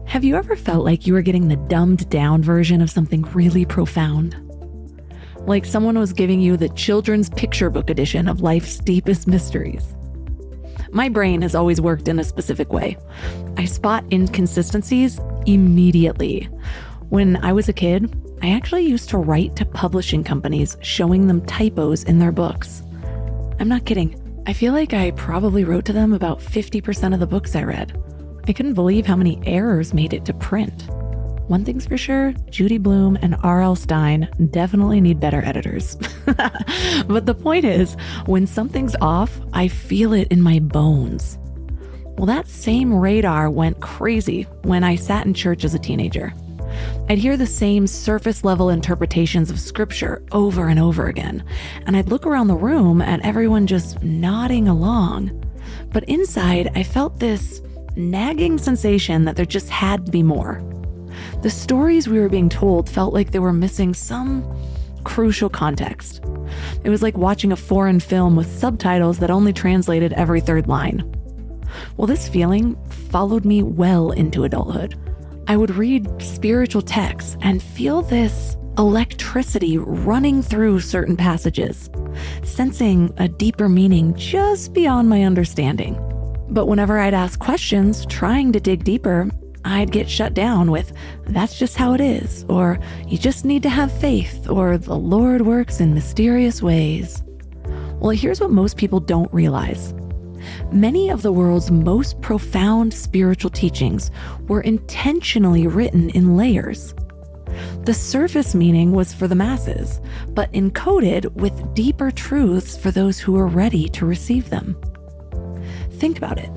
Have you ever felt like you were getting the dumbed down version of something really profound? Like someone was giving you the children's picture book edition of life's deepest mysteries. My brain has always worked in a specific way. I spot inconsistencies immediately. When I was a kid, I actually used to write to publishing companies showing them typos in their books. I'm not kidding. I feel like I probably wrote to them about 50% of the books I read. I couldn't believe how many errors made it to print. One thing's for sure, Judy Blume and R.L. Stine definitely need better editors. But the point is, when something's off, I feel it in my bones. Well, that same radar went crazy when I sat in church as a teenager. I'd hear the same surface level interpretations of scripture over and over again, and I'd look around the room at everyone just nodding along. But inside, I felt this nagging sensation that there just had to be more. The stories we were being told felt like they were missing some crucial context. It was like watching a foreign film with subtitles that only translated every third line. Well, this feeling followed me well into adulthood. I would read spiritual texts and feel this electricity running through certain passages, sensing a deeper meaning just beyond my understanding. But whenever I'd ask questions, trying to dig deeper, I'd get shut down with, "That's just how it is," or "You just need to have faith," or "The Lord works in mysterious ways." Well, here's what most people don't realize. Many of the world's most profound spiritual teachings were intentionally written in layers. The surface meaning was for the masses, but encoded with deeper truths for those who were ready to receive them. Think about it.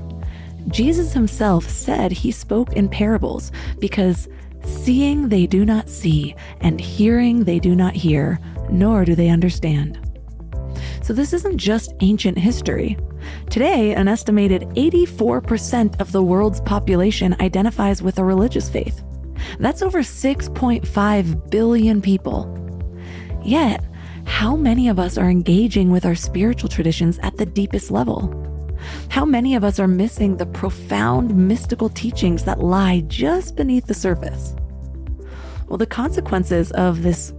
Jesus himself said he spoke in parables because seeing they do not see and hearing they do not hear, nor do they understand. So this isn't just ancient history. Today, an estimated 84% of the world's population identifies with a religious faith. That's over 6.5 billion people. Yet, how many of us are engaging with our spiritual traditions at the deepest level? How many of us are missing the profound mystical teachings that lie just beneath the surface? Well, the consequences of this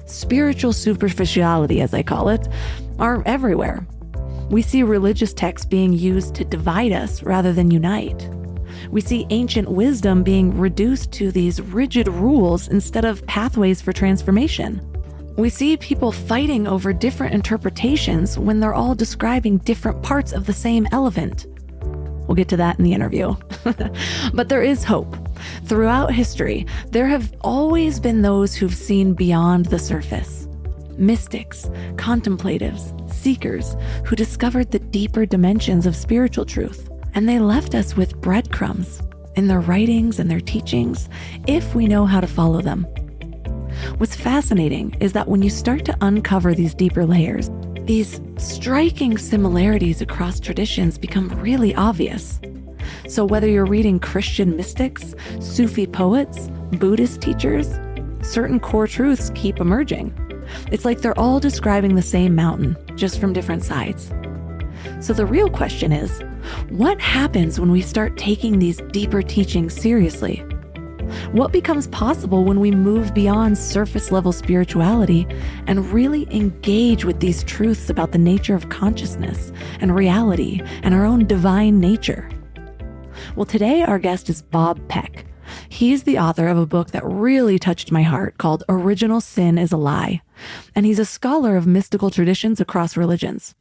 spiritual superficiality, as I call it, are everywhere. We see religious texts being used to divide us rather than unite. We see ancient wisdom being reduced to these rigid rules instead of pathways for transformation. We see people fighting over different interpretations when they're all describing different parts of the same elephant. We'll get to that in the interview. But there is hope. Throughout history, there have always been those who've seen beyond the surface. Mystics, contemplatives, seekers who discovered the deeper dimensions of spiritual truth. And they left us with breadcrumbs in their writings and their teachings if we know how to follow them. What's fascinating is that when you start to uncover these deeper layers, these striking similarities across traditions become really obvious. So whether you're reading Christian mystics, Sufi poets, Buddhist teachers, certain core truths keep emerging. It's like they're all describing the same mountain, just from different sides. So the real question is, what happens when we start taking these deeper teachings seriously? What becomes possible when we move beyond surface level spirituality and really engage with these truths about the nature of consciousness and reality and our own divine nature? Well, today our guest is Bob Peck. He's the author of a book that really touched my heart called Original Sin is a Lie, and he's a scholar of mystical traditions across religions.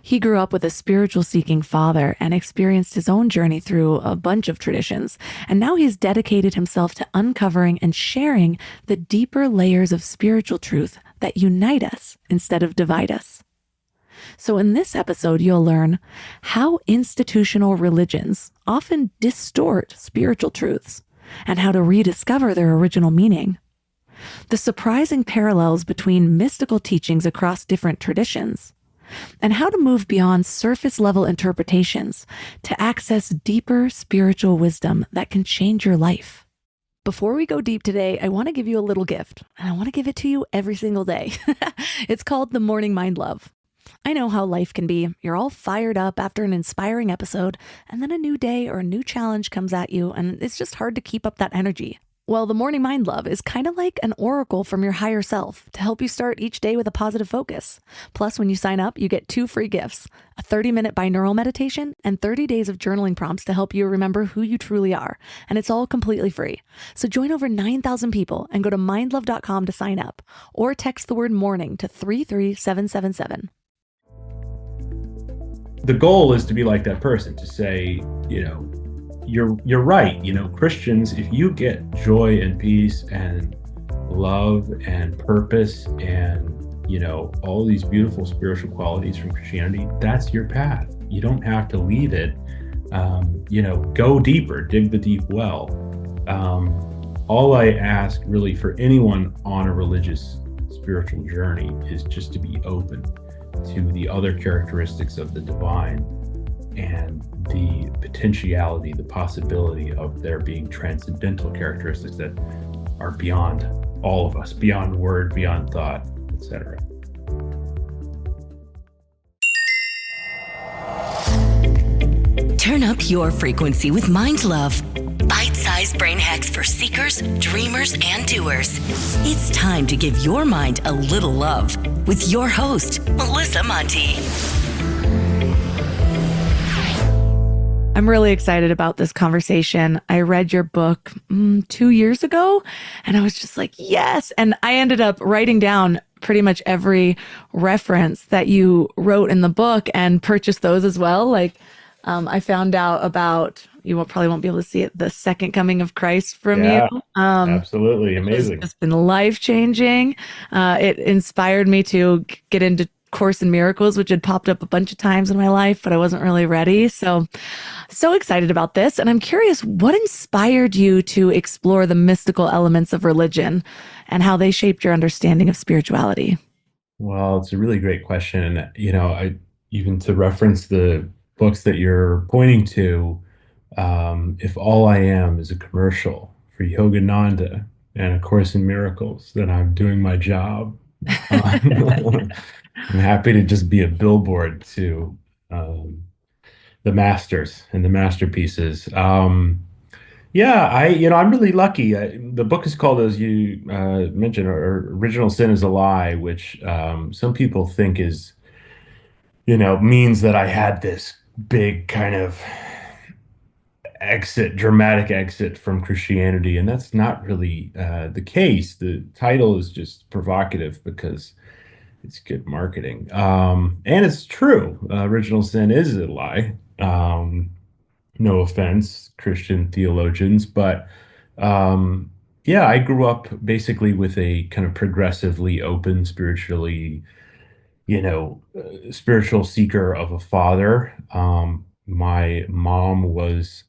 He grew up with a spiritual seeking father and experienced his own journey through a bunch of traditions. And now he's dedicated himself to uncovering and sharing the deeper layers of spiritual truth that unite us instead of divide us. So in this episode, you'll learn how institutional religions often distort spiritual truths and how to rediscover their original meaning. The surprising parallels between mystical teachings across different traditions, and how to move beyond surface-level interpretations to access deeper spiritual wisdom that can change your life. Before we go deep today, I want to give you a little gift, and I want to give it to you every single day. It's called the Morning Mind Love. I know how life can be. You're all fired up after an inspiring episode, and then a new day or a new challenge comes at you, and it's just hard to keep up that energy. Well, the Morning Mind Love is kind of like an oracle from your higher self to help you start each day with a positive focus. Plus, when you sign up, you get 2 free gifts: a 30-minute binaural meditation and 30 days of journaling prompts to help you remember who you truly are. And it's all completely free. So join over 9,000 people and go to mindlove.com to sign up, or text the word morning to 33777. The goal is to be like that person, to say, you're right. Christians, if you get joy and peace and love and purpose and, all these beautiful spiritual qualities from Christianity, that's your path. You don't have to leave it. Go deeper, dig the deep well. All I ask really for anyone on a religious spiritual journey is just to be open to the other characteristics of the divine and the potentiality, the possibility of there being transcendental characteristics that are beyond all of us, beyond word, beyond thought, etc. Turn up your frequency with Mind Love. Bite-sized brain hacks for seekers, dreamers, and doers. It's time to give your mind a little love with your host, Melissa Monti. I'm really excited about this conversation. I read your book 2 years ago, and I was just like, yes. And I ended up writing down pretty much every reference that you wrote in the book and purchased those as well. I found out about, probably won't be able to see it, the second coming of Christ from Yeah, you. absolutely amazing. It's been life-changing. It inspired me to get into Course in Miracles, which had popped up a bunch of times in my life, but I wasn't really ready. So excited about this. And I'm curious, what inspired you to explore the mystical elements of religion and how they shaped your understanding of spirituality? Well, it's a really great question. Even to reference the books that you're pointing to, if all I am is a commercial for Yogananda and A Course in Miracles, then I'm doing my job. I'm happy to just be a billboard to the masters and the masterpieces. I'm really lucky. The book is called, as you mentioned, Original Sin is a Lie, which some people think is, means that I had this big kind of dramatic exit from Christianity. And that's not really the case. The title is just provocative because it's good marketing. And it's true. Original Sin is a lie. No offense, Christian theologians, but I grew up basically with a kind of progressively open, spiritual seeker of a father. My mom was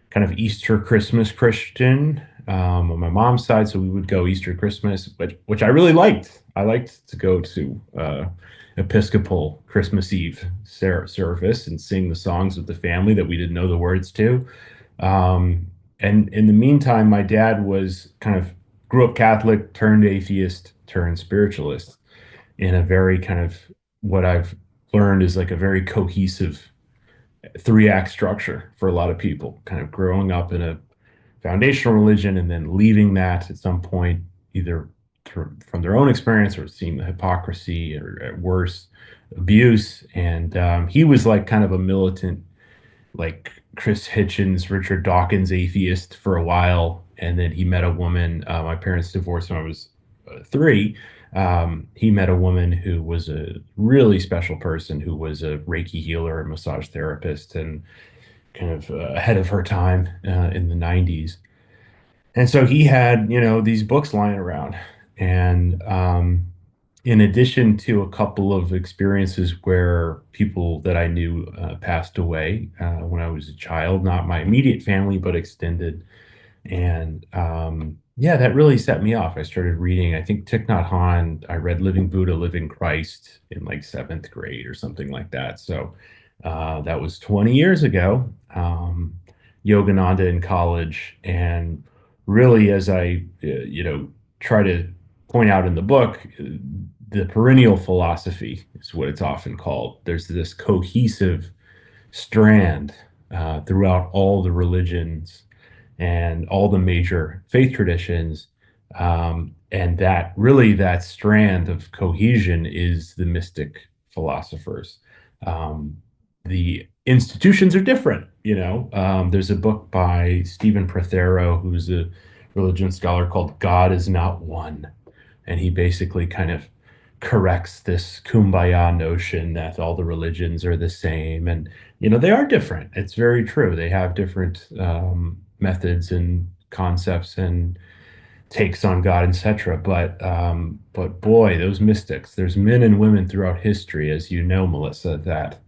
kind of Easter Christmas Christian on my mom's side, so we would go Easter Christmas, which I really liked. I liked to go to Episcopal Christmas Eve service and sing the songs with the family that we didn't know the words to. And in the meantime, my dad grew up Catholic, turned atheist, turned spiritualist in a very kind of, what I've learned is like a very cohesive 3-act structure for a lot of people, kind of growing up in a foundational religion and then leaving that at some point, either from their own experience or seeing the hypocrisy or at worst abuse. And he was like kind of a militant, like Chris Hitchens, Richard Dawkins atheist for a while. And then he met a woman. My parents divorced when I was 3. He met a woman who was a really special person, who was a Reiki healer, a massage therapist, and kind of ahead of her time in the 90s. And so he had, these books lying around. And in addition to a couple of experiences where people that I knew passed away when I was a child, not my immediate family, but extended. And that really set me off. I started reading, I think Thich Nhat Hanh. I read Living Buddha, Living Christ in like 7th grade or something like that. So that was 20 years ago. Yogananda in college. And really, as I, try to point out in the book, the perennial philosophy is what it's often called. There's this cohesive strand throughout all the religions and all the major faith traditions. And that really, that strand of cohesion is the mystic philosophers. Um, the institutions are different, you know. There's a book by Stephen Prothero, who's a religion scholar, called God is Not One. And he basically kind of corrects this kumbaya notion that all the religions are the same. And, you know, they are different. It's very true. They have different methods and concepts and takes on God, etc. But boy, those mystics, there's men and women throughout history, as you know, Melissa, that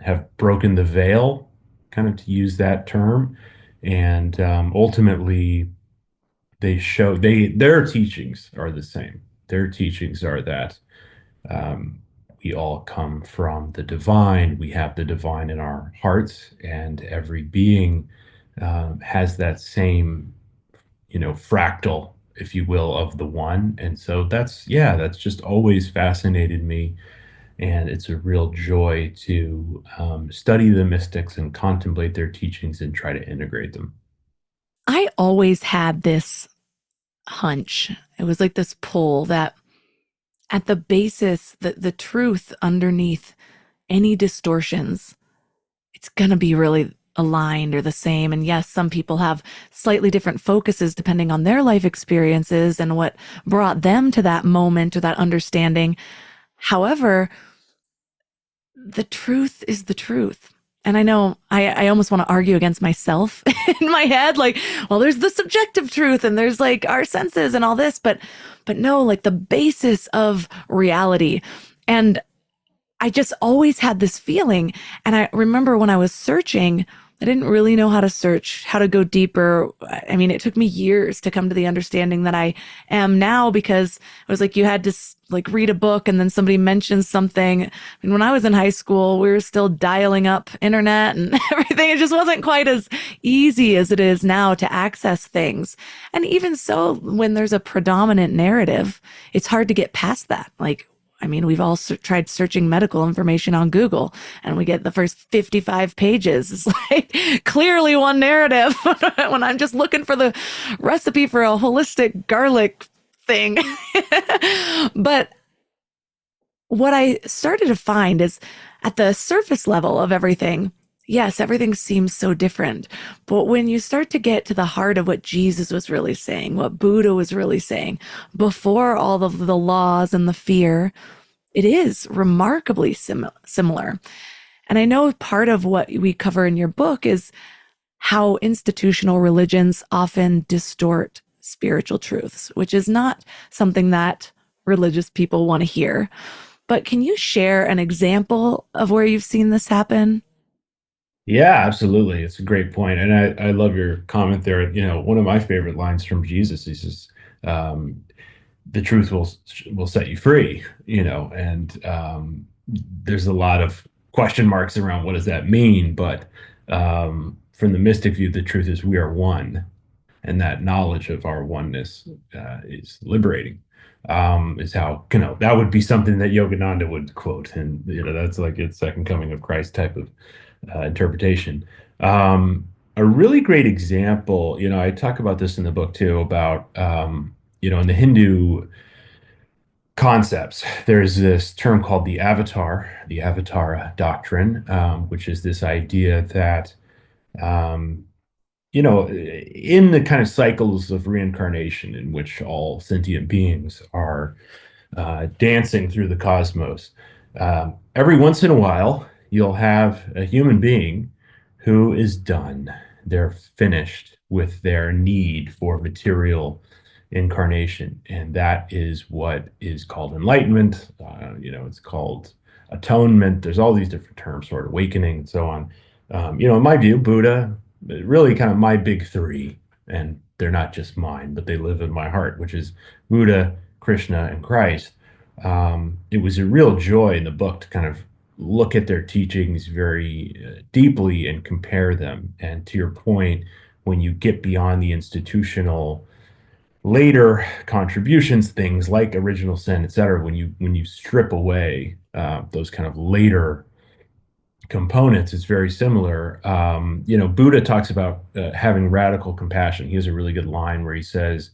have broken the veil, kind of to use that term, and ultimately they show their teachings are the same. Their teachings are that um, we all come from the divine. We have the divine in our hearts, and every being has that same, you know, fractal, if you will, of the one. And so that's, yeah, that's just always fascinated me. And it's a real joy to study the mystics and contemplate their teachings and try to integrate them. I always had this hunch. It was like this pull that at the basis, the truth underneath any distortions, it's going to be really aligned or the same. And yes, some people have slightly different focuses depending on their life experiences and what brought them to that moment or that understanding. However, the truth is the truth. And I know I almost want to argue against myself in my head, like, well, there's the subjective truth and there's like our senses and all this, but no, like the basis of reality. And I just always had this feeling. And I remember when I was searching, I didn't really know how to search, how to go deeper. I mean, it took me years to come to the understanding that I am now, because it was like you had to like read a book and then somebody mentions something. I mean, when I was in high school, we were still dialing up internet and everything. It just wasn't quite as easy as it is now to access things. And even so, when there's a predominant narrative, it's hard to get past that. Like, I mean, we've all tried searching medical information on Google and we get the first 55 pages. It's like clearly one narrative when I'm just looking for the recipe for a holistic garlic thing. But what I started to find is at the surface level of everything, yes, everything seems so different. But when you start to get to the heart of what Jesus was really saying, what Buddha was really saying, before all of the laws and the fear, it is remarkably similar. And I know part of what we cover in your book is how institutional religions often distort spiritual truths, which is not something that religious people want to hear. But can you share an example of where you've seen this happen? Yeah, absolutely. It's a great point. And I love your comment there. You know, one of my favorite lines from Jesus is, um, the truth will set you free, you know, and there's a lot of question marks around what does that mean. But from the mystic view, the truth is we are one, and that knowledge of our oneness is liberating. Is how, you know, that would be something that Yogananda would quote, and you know that's like its second coming of Christ type of interpretation. A really great example, you know, I talk about this in the book too, about you know, in the Hindu concepts, there's this term called the Avatara doctrine, which is this idea that um, you know, in the kind of cycles of reincarnation in which all sentient beings are dancing through the cosmos, every once in a while, you'll have a human being who is done. They're finished with their need for material incarnation. And that is what is called enlightenment. You know, it's called atonement. There's all these different terms for it, awakening and so on. You know, in my view, Buddha, really kind of my big three, and they're not just mine, but they live in my heart, which is Buddha, Krishna, and Christ. It was a real joy in the book to kind of look at their teachings very deeply and compare them. And to your point, when you get beyond the institutional later contributions, things like original sin, etc., when you strip away those kind of later components, it's very similar. Buddha talks about having radical compassion. He has a really good line where he says,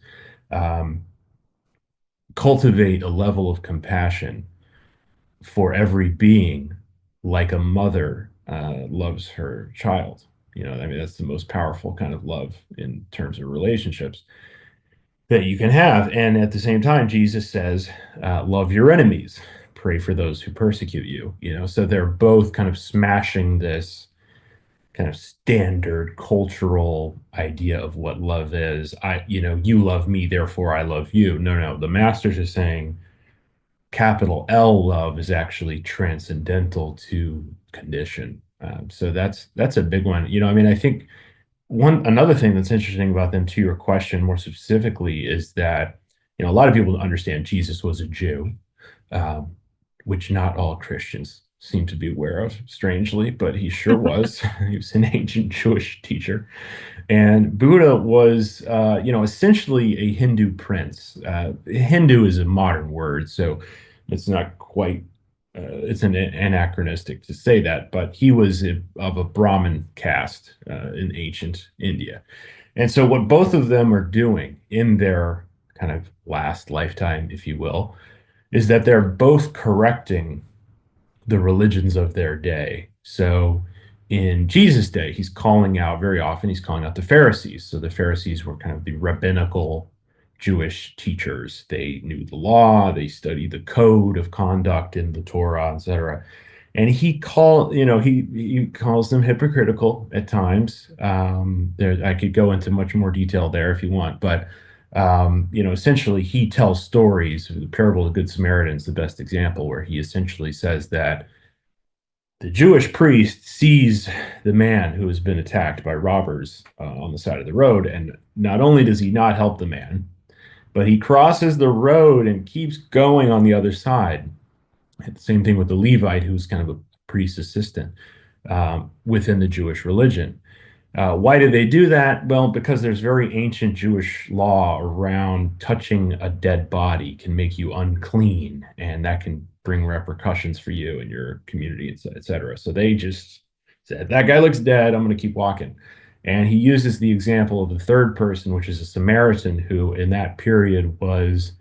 um, cultivate a level of compassion for every being like a mother loves her child. I mean, that's the most powerful kind of love in terms of relationships that you can have. And at the same time, Jesus says, love your enemies, pray for those who persecute you. So they're both kind of smashing this kind of standard cultural idea of what love is. You love me, therefore I love you. No, the masters are saying capital L love is actually transcendental to condition. So that's a big one. I mean, I think another thing that's interesting about them, to your question more specifically, is that a lot of people understand Jesus was a Jew, um, which not all Christians seem to be aware of, strangely, but he sure was. He was an ancient Jewish teacher. And Buddha was, essentially a Hindu prince. Hindu is a modern word, so it's not quite, it's an anachronistic to say that, but he was of a Brahmin caste in ancient India. And so what both of them are doing in their kind of last lifetime, if you will, is that they're both correcting the religions of their day. So in Jesus' day, he's calling out very often, he's calling out the Pharisees. So the Pharisees were kind of the rabbinical Jewish teachers. They knew the law, they studied the code of conduct in the Torah, etc. And he calls them hypocritical at times. I could go into much more detail there if you want, but essentially he tells stories. The parable of the Good Samaritan is the best example, where he essentially says that the Jewish priest sees the man who has been attacked by robbers on the side of the road, and not only does he not help the man, but he crosses the road and keeps going on the other side. And the same thing with the Levite, who's kind of a priest assistant within the Jewish religion. Why do they do that? Well, because there's very ancient Jewish law around touching a dead body can make you unclean, and that can bring repercussions for you and your community, et cetera. So they just said, that guy looks dead, I'm going to keep walking. And he uses the example of the third person, which is a Samaritan, who in that period was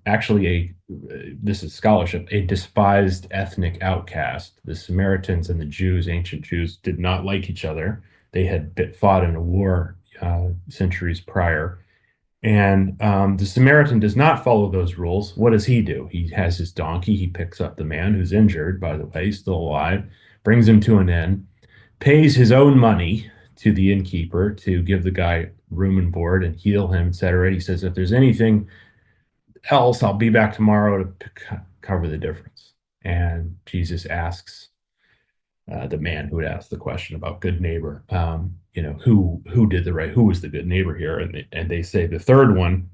actually this is scholarship, a despised ethnic outcast. The Samaritans and the Jews, ancient Jews, did not like each other. They had fought in a war centuries prior. And the Samaritan does not follow those rules. What does he do? He has his donkey. He picks up the man who's injured, by the way, he's still alive, brings him to an inn, pays his own money to the innkeeper to give the guy room and board and heal him, etc. He says, if there's anything else, I'll be back tomorrow to cover the difference. And Jesus asks the man who had asked the question about good neighbor, who did the right, who was the good neighbor here? And they say the third one,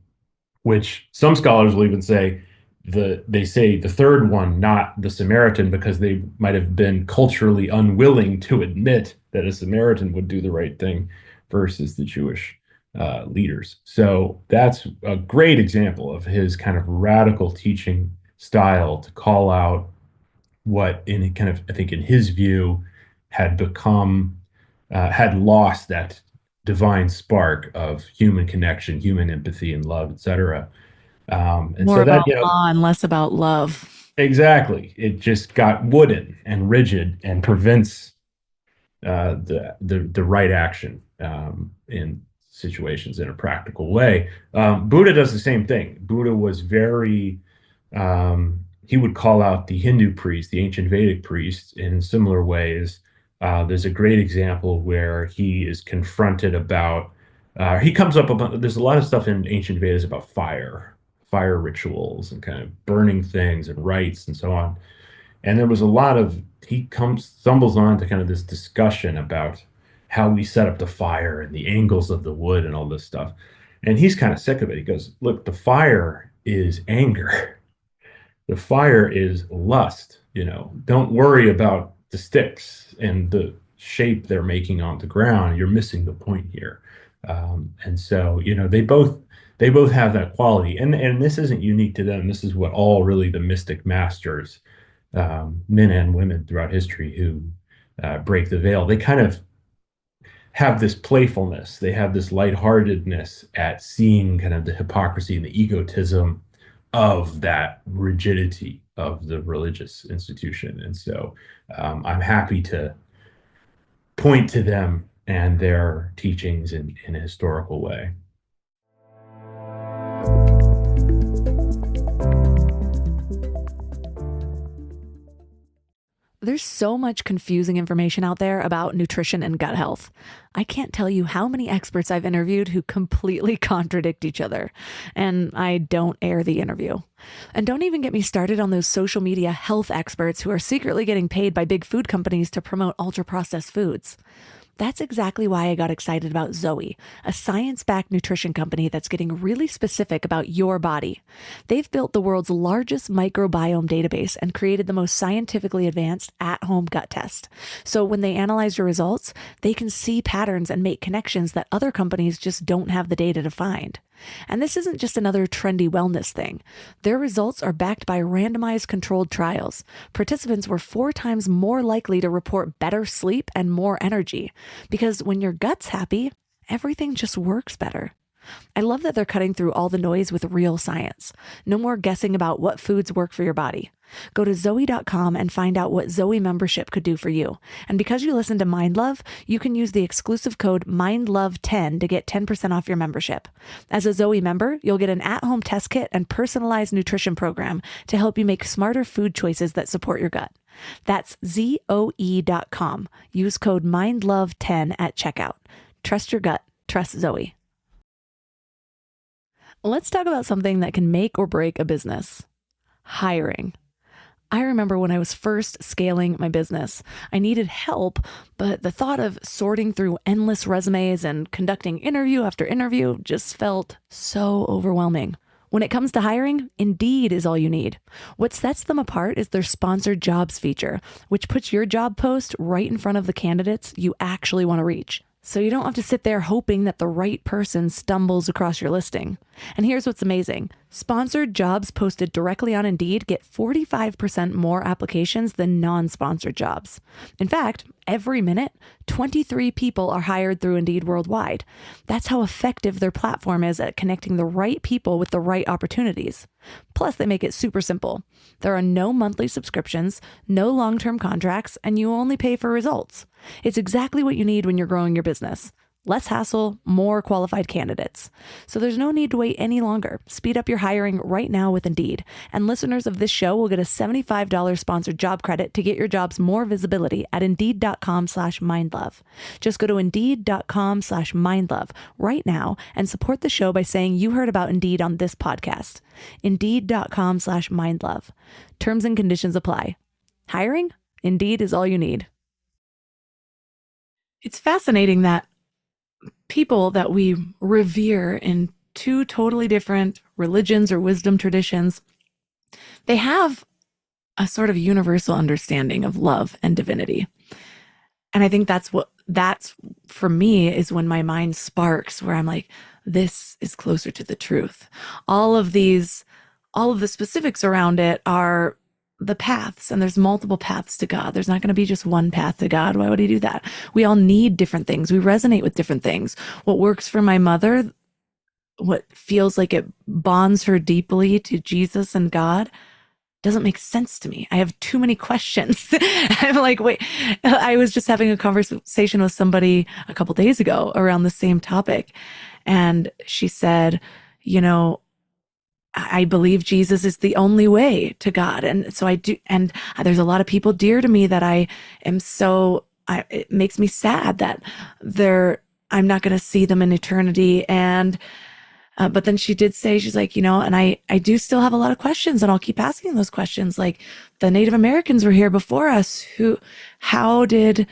which some scholars will even say they say the third one, not the Samaritan, because they might have been culturally unwilling to admit that a Samaritan would do the right thing versus the Jewish leaders. So that's a great example of his kind of radical teaching style to call out what in kind of, I think in his view, had become, had lost that divine spark of human connection, human empathy and love, etc. And More so that, about law and less about love. exactly, it just got wooden and rigid and prevents the right action in situations in a practical way. Buddha does the same thing. Buddha was very he would call out the Hindu priests, the ancient Vedic priests, in similar ways. There's a great example where he is confronted about, he comes up about, there's a lot of stuff in ancient Vedas about fire rituals and kind of burning things and rites and so on. And there was a lot of, stumbles on to kind of this discussion about how we set up the fire and the angles of the wood and all this stuff. And he's kind of sick of it. He goes, look, the fire is anger. The fire is lust, don't worry about the sticks and the shape they're making on the ground. You're missing the point here. And so, they both have that quality, and this isn't unique to them. This is what all really the mystic masters, men and women throughout history who break the veil, they kind of have this playfulness. They have this lightheartedness at seeing kind of the hypocrisy and the egotism of that rigidity of the religious institution. And so I'm happy to point to them and their teachings in a historical way. There's so much confusing information out there about nutrition and gut health. I can't tell you how many experts I've interviewed who completely contradict each other, and I don't air the interview. And don't even get me started on those social media health experts who are secretly getting paid by big food companies to promote ultra-processed foods. That's exactly why I got excited about Zoe, a science-backed nutrition company that's getting really specific about your body. They've built the world's largest microbiome database and created the most scientifically advanced at-home gut test. So when they analyze your results, they can see patterns and make connections that other companies just don't have the data to find. And this isn't just another trendy wellness thing. Their results are backed by randomized controlled trials. Participants were 4 times more likely to report better sleep and more energy. Because when your gut's happy, everything just works better. I love that they're cutting through all the noise with real science. No more guessing about what foods work for your body. Go to Zoe.com and find out what Zoe membership could do for you. And because you listen to Mind Love, you can use the exclusive code MINDLOVE10 to get 10% off your membership. As a Zoe member, you'll get an at-home test kit and personalized nutrition program to help you make smarter food choices that support your gut. That's Zoe.com. Use code MINDLOVE10 at checkout. Trust your gut. Trust Zoe. Let's talk about something that can make or break a business. Hiring. I remember when I was first scaling my business, I needed help, but the thought of sorting through endless resumes and conducting interview after interview just felt so overwhelming. When it comes to hiring, Indeed is all you need. What sets them apart is their sponsored jobs feature, which puts your job post right in front of the candidates you actually want to reach. So you don't have to sit there hoping that the right person stumbles across your listing. And here's what's amazing. Sponsored jobs posted directly on Indeed get 45% more applications than non-sponsored jobs. In fact, every minute, 23 people are hired through Indeed worldwide. That's how effective their platform is at connecting the right people with the right opportunities. Plus, they make it super simple. There are no monthly subscriptions, no long-term contracts, and you only pay for results. It's exactly what you need when you're growing your business. Less hassle, more qualified candidates. So there's no need to wait any longer. Speed up your hiring right now with Indeed. And listeners of this show will get a $75 sponsored job credit to get your jobs more visibility at Indeed.com/mindlove. Just go to Indeed.com/mindlove right now and support the show by saying you heard about Indeed on this podcast. Indeed.com/mindlove. Terms and conditions apply. Hiring? Indeed is all you need. It's fascinating that people that we revere in 2 totally different religions or wisdom traditions, they have a sort of universal understanding of love and divinity. And I think that's for me is when my mind sparks, where I'm like, this is closer to the truth. All of the specifics around it are the paths, and there's multiple paths to God. There's not going to be just one path to God. Why would he do that? We all need different things. We resonate with different things. What works for my mother, what feels like it bonds her deeply to Jesus and God, doesn't make sense to me. I have too many questions. I'm like, wait, I was just having a conversation with somebody a couple days ago around the same topic. And she said, I believe Jesus is the only way to God. And so I do. And there's a lot of people dear to me that I am it makes me sad that I'm not going to see them in eternity. And, but then she did say, she's like, and I do still have a lot of questions, and I'll keep asking those questions. Like, the Native Americans were here before us. Who guided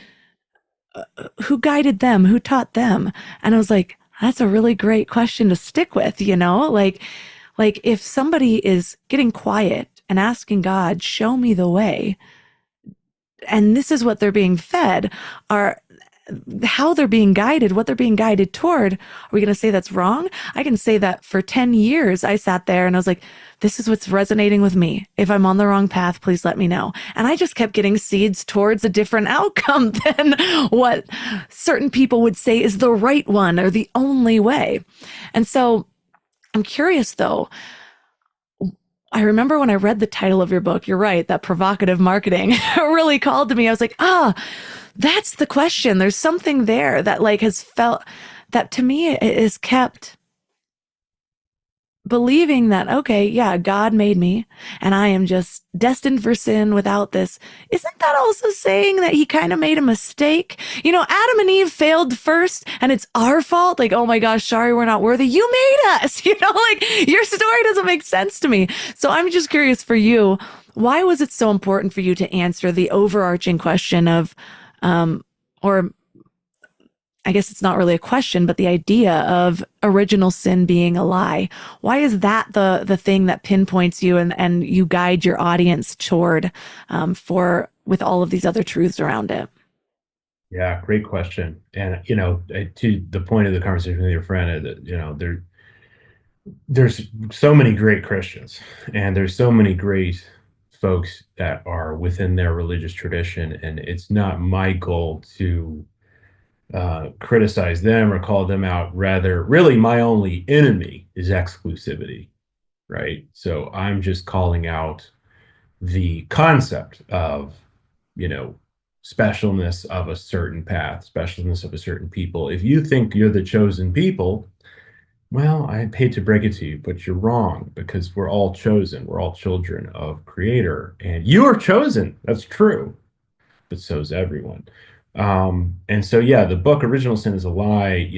them? Who taught them? And I was like, that's a really great question to stick with, Like if somebody is getting quiet and asking God, show me the way, and this is what they're being fed, how they're being guided, what they're being guided toward. Are we going to say that's wrong? I can say that for 10 years, I sat there and I was like, this is what's resonating with me. If I'm on the wrong path, please let me know. And I just kept getting seeds towards a different outcome than what certain people would say is the right one or the only way. And so I'm curious though, I remember when I read the title of your book, you're right, that provocative marketing really called to me. I was like, that's the question. There's something there that like has felt that to me it is kept believing that, okay, yeah, God made me and I am just destined for sin without this. Isn't that also saying that he kind of made a mistake? You know, Adam and Eve failed first and it's our fault. Like, oh my gosh, sorry, we're not worthy. You made us, you know, like your story doesn't make sense to me. So I'm just curious for you, why was it so important for you to answer the overarching question of, or I guess it's not really a question, but the idea of original sin being a lie. Why is that the thing that pinpoints you and you guide your audience toward for with all of these other truths around it? Yeah, great question. And to the point of the conversation with your friend, there's so many great Christians, and there's so many great folks that are within their religious tradition, and it's not my goal to criticize them or call them out. Rather, really, my only enemy is exclusivity, right? So I'm just calling out the concept of, specialness of a certain path, specialness of a certain people. If you think you're the chosen people, well, I hate to break it to you, but you're wrong, because we're all chosen. We're all children of Creator, and you are chosen. That's true, but so's everyone. And so, yeah, the book Original Sin is a Lie,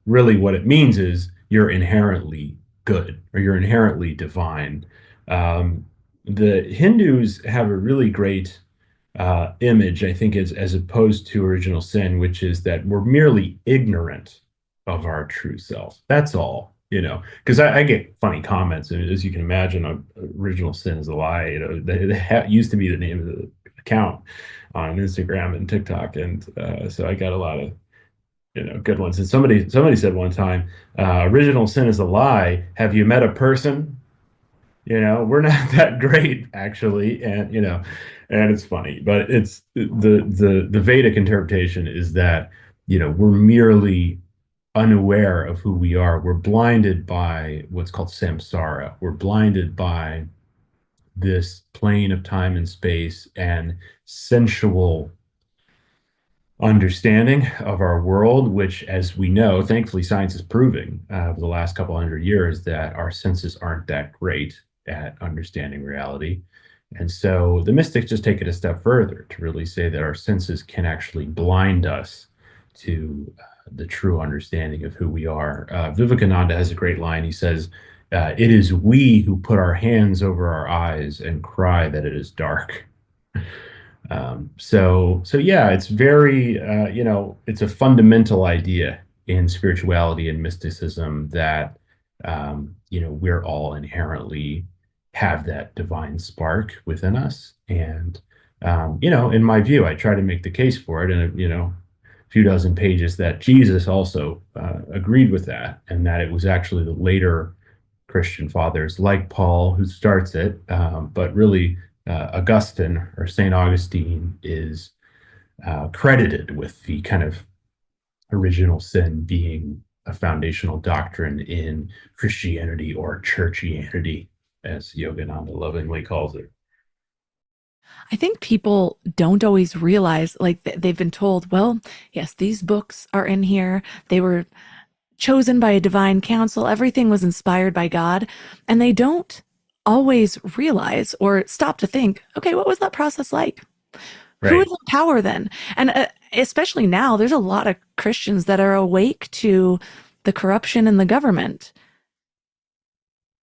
really what it means is you're inherently good or you're inherently divine. The Hindus have a really great image, I think, as opposed to original sin, which is that we're merely ignorant of our true self. That's all, because I get funny comments, and as you can imagine, original sin is a lie. That used to be the name of the account on Instagram and TikTok, and so I got a lot of good ones. And somebody said one time, "Original sin is a lie. Have you met a person?" We're not that great, actually, and and it's funny, but it's the Vedic interpretation is that we're merely unaware of who we are. We're blinded by what's called samsara. We're blinded by this plane of time and space and sensual understanding of our world, which, as we know, thankfully, science is proving over the last couple hundred years that our senses aren't that great at understanding reality. And so the mystics just take it a step further to really say that our senses can actually blind us to the true understanding of who we are. Vivekananda has a great line. He says, "It is we who put our hands over our eyes and cry that it is dark." So yeah, it's very, it's a fundamental idea in spirituality and mysticism that, we're all inherently have that divine spark within us. And, in my view, I try to make the case for it. And, a few dozen pages that Jesus also agreed with that, and that it was actually the later Christian fathers like Paul who starts it, but really Augustine or St. Augustine is credited with the kind of original sin being a foundational doctrine in Christianity, or churchianity, as Yogananda lovingly calls it. I think people don't always realize, like they've been told, well, yes, these books are in here. They were chosen by a divine council. Everything was inspired by God. And they don't always realize or stop to think, okay, what was that process like? Right. Who is in power then? And especially now, there's a lot of Christians that are awake to the corruption in the government.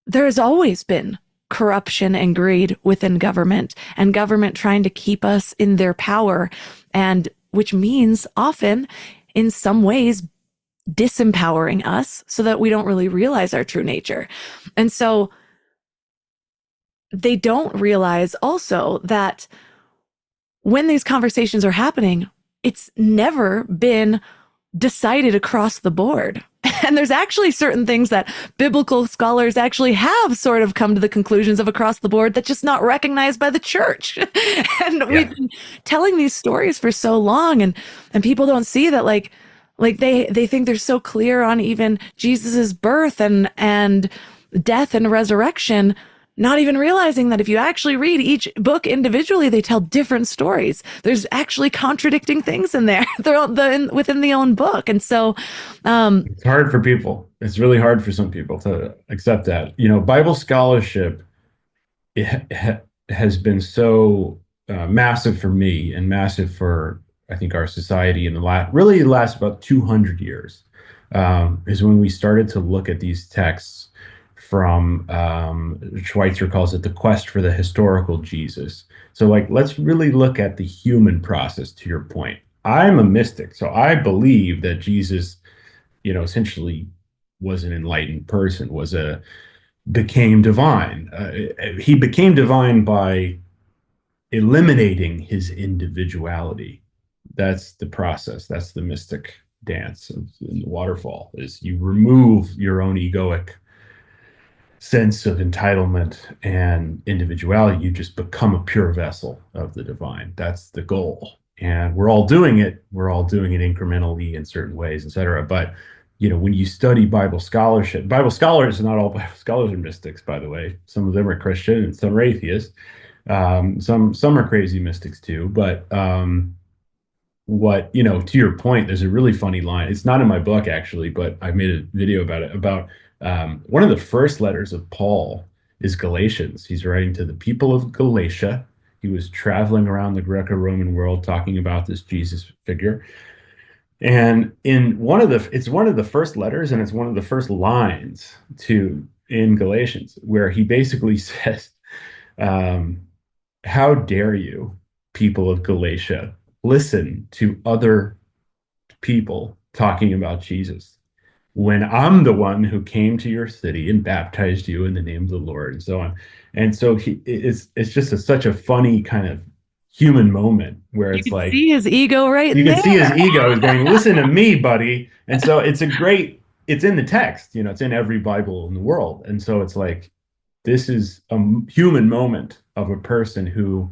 There has always been corruption and greed within government, and government trying to keep us in their power, and which means often in some ways disempowering us so that we don't really realize our true nature. And so they don't realize also that when these conversations are happening, it's never been decided across the board. And there's actually certain things that biblical scholars actually have sort of come to the conclusions of across the board that's just not recognized by the church. And we've Yeah. been telling these stories for so long, and people don't see that, like they think they're so clear on even Jesus's birth and death and resurrection, not even realizing that if you actually read each book individually, they tell different stories. There's actually contradicting things in there. Within the own book. And so, It's hard for people. It's really hard for some people to accept that. Bible scholarship has been so massive for me and massive for, I think, our society in the last about 200 years, is when we started to look at these texts from, Schweitzer calls it the quest for the historical Jesus. So, like, let's really look at the human process, to your point. I'm a mystic, so I believe that Jesus, essentially was an enlightened person, became divine. He became divine by eliminating his individuality. That's the process. That's the mystic dance in the waterfall. Is you remove your own egoic sense of entitlement and individuality. You just become a pure vessel of the divine. That's the goal. And we're all doing it. We're all doing it incrementally in certain ways, etc. But when you study Bible scholarship, Bible scholars, not all Bible scholars are mystics, by the way. Some of them are Christian and some are atheists. Some are crazy mystics too. But to your point, there's a really funny line. It's not in my book actually, but I made a video about it. About one of the first letters of Paul is Galatians. He's writing to the people of Galatia. He was traveling around the Greco-Roman world talking about this Jesus figure. And it's one of the first letters, and it's one of the first lines in Galatians, where he basically says, "How dare you, people of Galatia, listen to other people talking about Jesus, when I'm the one who came to your city and baptized you in the name of the Lord," and so on. And so it's just such a funny kind of human moment where you it's can like, see his ego right you in can see his there. ego is going, "Listen to me, buddy." And so it's in the text, it's in every Bible in the world. And so it's like, this is a human moment of a person who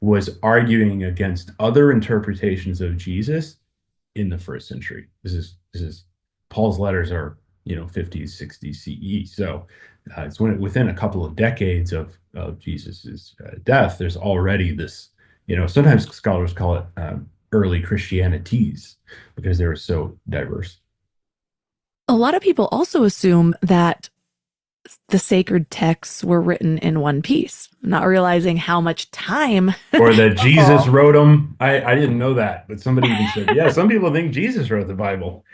was arguing against other interpretations of Jesus in the first century. This is Paul's letters are 50s, 60s CE. So it's within a couple of decades of Jesus's death. There's already this. Sometimes scholars call it early Christianities because they were so diverse. A lot of people also assume that the sacred texts were written in one piece, not realizing how much time. Or that Jesus wrote them. I didn't know that, but somebody even said, yeah, some people think Jesus wrote the Bible,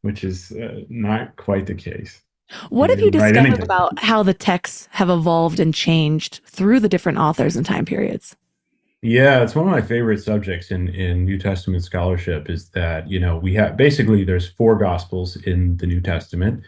which is not quite the case. What He have you didn't write discovered anything. about how the texts have evolved and changed through the different authors and time periods? Yeah, it's one of my favorite subjects in New Testament scholarship, is that, we have basically there's four gospels in the New Testament.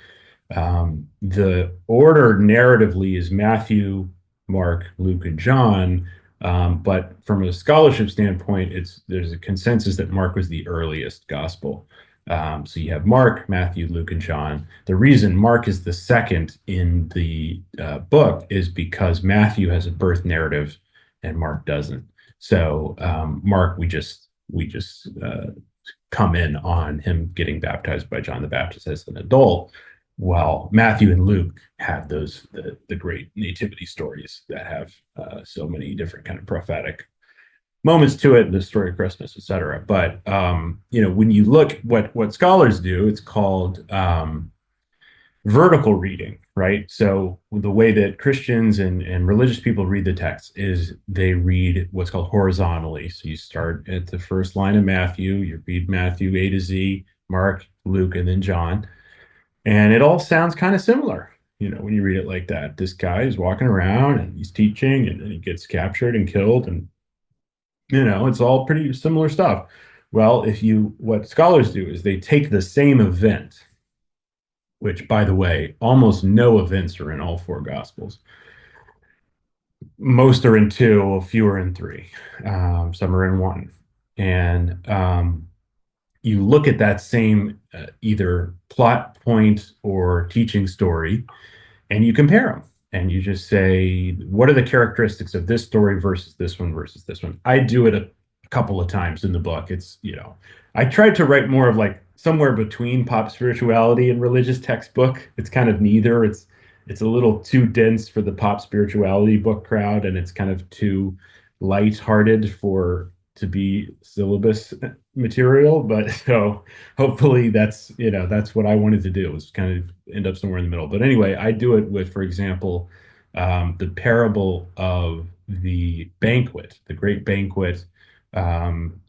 The order narratively is Matthew, Mark, Luke, and John. But from a scholarship standpoint, there's a consensus that Mark was the earliest gospel. So you have Mark, Matthew, Luke, and John. The reason Mark is the second in the book is because Matthew has a birth narrative and Mark doesn't. So Mark, we just come in on him getting baptized by John the Baptist as an adult, while Matthew and Luke have the great nativity stories that have so many different kind of prophetic moments to it, the story of Christmas, etc. But when you look what scholars do, it's called vertical reading, right? So the way that Christians and religious people read the text is they read what's called horizontally. So you start at the first line of Matthew, you read Matthew A to Z, Mark, Luke, and then John. And it all sounds kind of similar, when you read it like that. This guy is walking around and he's teaching, and then he gets captured and killed, and it's all pretty similar stuff. Well, what scholars do is they take the same event, which, by the way, almost no events are in all four gospels. Most are in two, a few are in three. Some are in one. And you look at that same either plot point or teaching story, and you compare them, and you just say, what are the characteristics of this story versus this one versus this one? I do it a couple of times in the book. It's, I tried to write more of like somewhere between pop spirituality and religious textbook. It's kind of neither. It's a little too dense for the pop spirituality book crowd, and it's kind of too lighthearted for to be syllabus material. But so hopefully that's what I wanted to do, was kind of end up somewhere in the middle. But anyway, I do it with, for example, the parable of the banquet, the great banquet. um,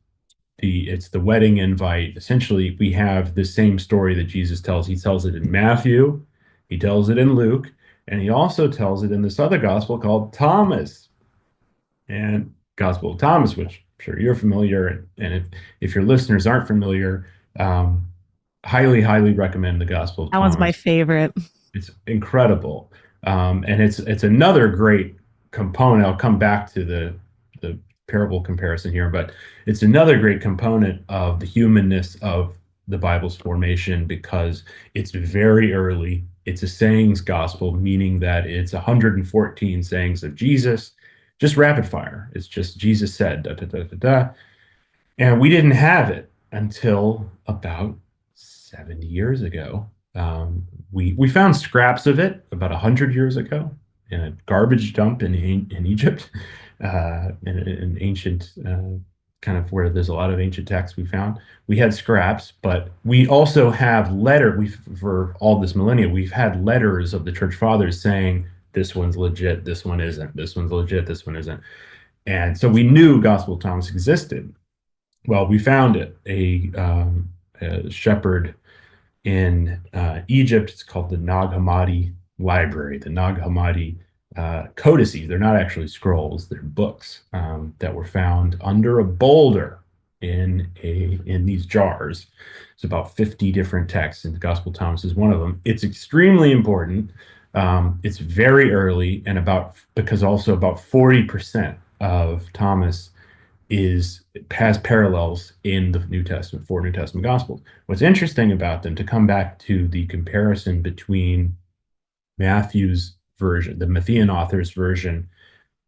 it's the wedding invite. Essentially, we have the same story that Jesus tells. He tells it in Matthew, he tells it in Luke, and he also tells it in this other gospel called Thomas, and Gospel of Thomas, which I'm sure you're familiar. And if your listeners aren't familiar, um, highly recommend the Gospel of That one's my Thomas. favorite. It's incredible. And it's another great component. I'll come back to the parable comparison here, but it's another great component of the humanness of the Bible's formation, because it's very early. It's a sayings gospel, meaning that it's 114 sayings of Jesus, just rapid fire. It's just Jesus said, da, da, da, da, da. And we didn't have it until about 70 years ago. We found scraps of it about 100 years ago in a garbage dump in Egypt, in ancient kind of where there's a lot of ancient texts we found. We had scraps, but we also have for all this millennia, we've had letters of the church fathers saying this one's legit, this one isn't, this one's legit, this one isn't. And so we knew Gospel of Thomas existed. Well, we found it. A shepherd in Egypt. It's called the Nag Hammadi Library, the Nag Hammadi codices. They're not actually scrolls; they're books that were found under a boulder in these jars. It's about 50 different texts, and the Gospel of Thomas is one of them. It's extremely important. It's very early, and because also about 40% of Thomas has parallels in the New Testament, four New Testament Gospels. What's interesting about them, to come back to the comparison between Matthew's version, the Matthean author's version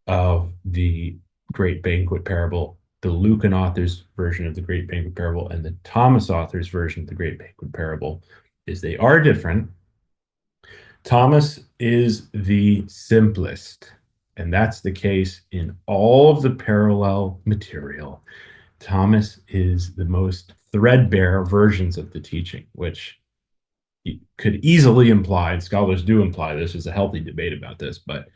of the Great Banquet parable, the Lucan author's version of the Great Banquet parable, and the Thomas author's version of the Great Banquet parable, is they are different. Thomas is the simplest, and that's the case in all of the parallel material. Thomas is the most threadbare versions of the teaching, which could easily imply, and scholars do imply, this is a healthy debate about this, but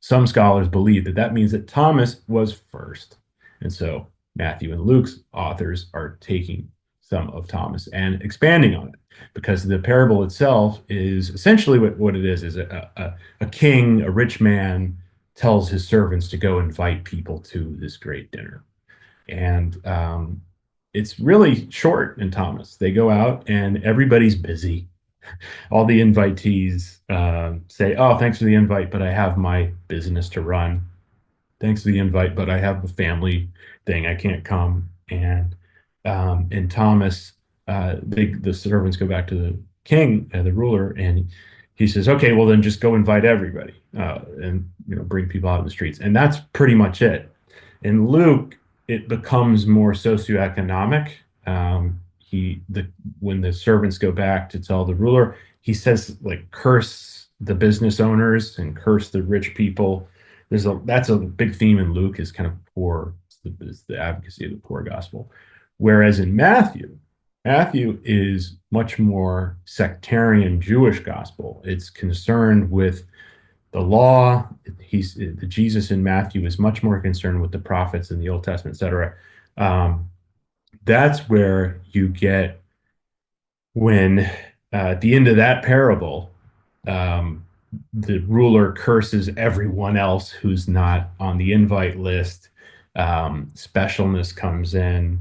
some scholars believe that means that Thomas was first. And so Matthew and Luke's authors are taking some of Thomas and expanding on it, because the parable itself is essentially what it is a king, a rich man, tells his servants to go invite people to this great dinner. And it's really short in Thomas. They go out and everybody's busy. All the invitees say, oh, thanks for the invite, but I have my business to run. Thanks for the invite, but I have a family thing. I can't come. And in Thomas, the servants go back to the king, the ruler, and he says, okay, well then just go invite everybody and bring people out in the streets. And that's pretty much it. In Luke, it becomes more socioeconomic. When the servants go back to tell the ruler, he says, like, curse the business owners and curse the rich people. That's a big theme in Luke, is kind of poor. It's the advocacy of the poor gospel. Whereas in Matthew is much more sectarian Jewish gospel. It's concerned with the law. The Jesus in Matthew is much more concerned with the prophets in the Old Testament, etc. That's where you get, when at the end of that parable, the ruler curses everyone else who's not on the invite list. Specialness comes in.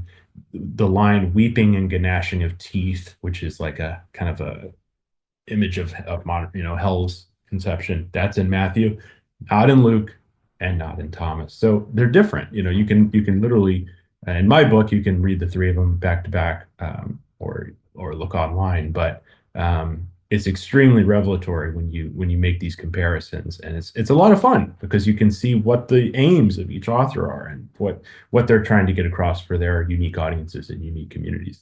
The line weeping and gnashing of teeth, which is like a kind of a image of modern, hell's conception, that's in Matthew, not in Luke, and not in Thomas. So they're different. You can literally in my book, you can read the three of them back to back, or look online. But it's extremely revelatory when you make these comparisons, and it's a lot of fun because you can see what the aims of each author are and what they're trying to get across for their unique audiences and unique communities.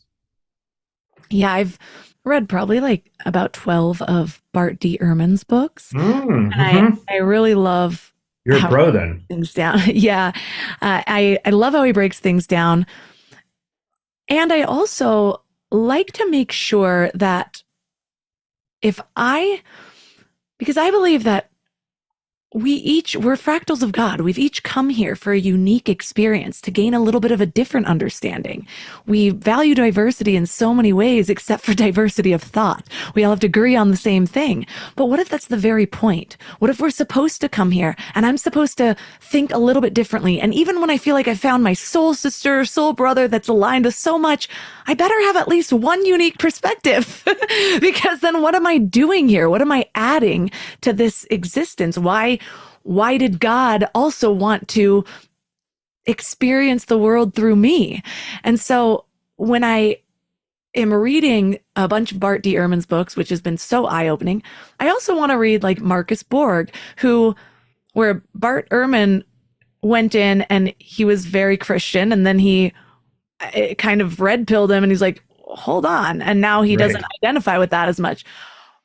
Yeah, I've read probably like about 12 of Bart D. Ehrman's books. And Mm-hmm. I really love You're a how he pro breaks then. things down. Yeah. I love how he breaks things down. And I also like to make sure that if I, because I believe that we're fractals of God. We've each come here for a unique experience to gain a little bit of a different understanding. We value diversity in so many ways, except for diversity of thought. We all have to agree on the same thing. But what if that's the very point? What if we're supposed to come here and I'm supposed to think a little bit differently? And even when I feel like I found my soul sister, soul brother that's aligned with so much, I better have at least one unique perspective because then what am I doing here? What am I adding to this existence? Why did God also want to experience the world through me? And so when I am reading a bunch of Bart D. Ehrman's books, which has been so eye-opening, I also want to read like Marcus Borg, where Bart Ehrman went in and he was very Christian, and then he it kind of red pilled him and he's like, hold on. And now he doesn't Right. identify with that as much.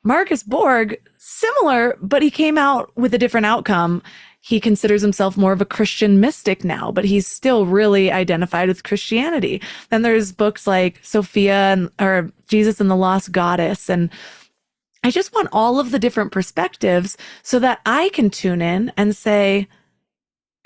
Marcus Borg, similar, but he came out with a different outcome. He considers himself more of a Christian mystic now, but he's still really identified with Christianity. Then there's books like or Jesus and the Lost Goddess. And I just want all of the different perspectives so that I can tune in and say,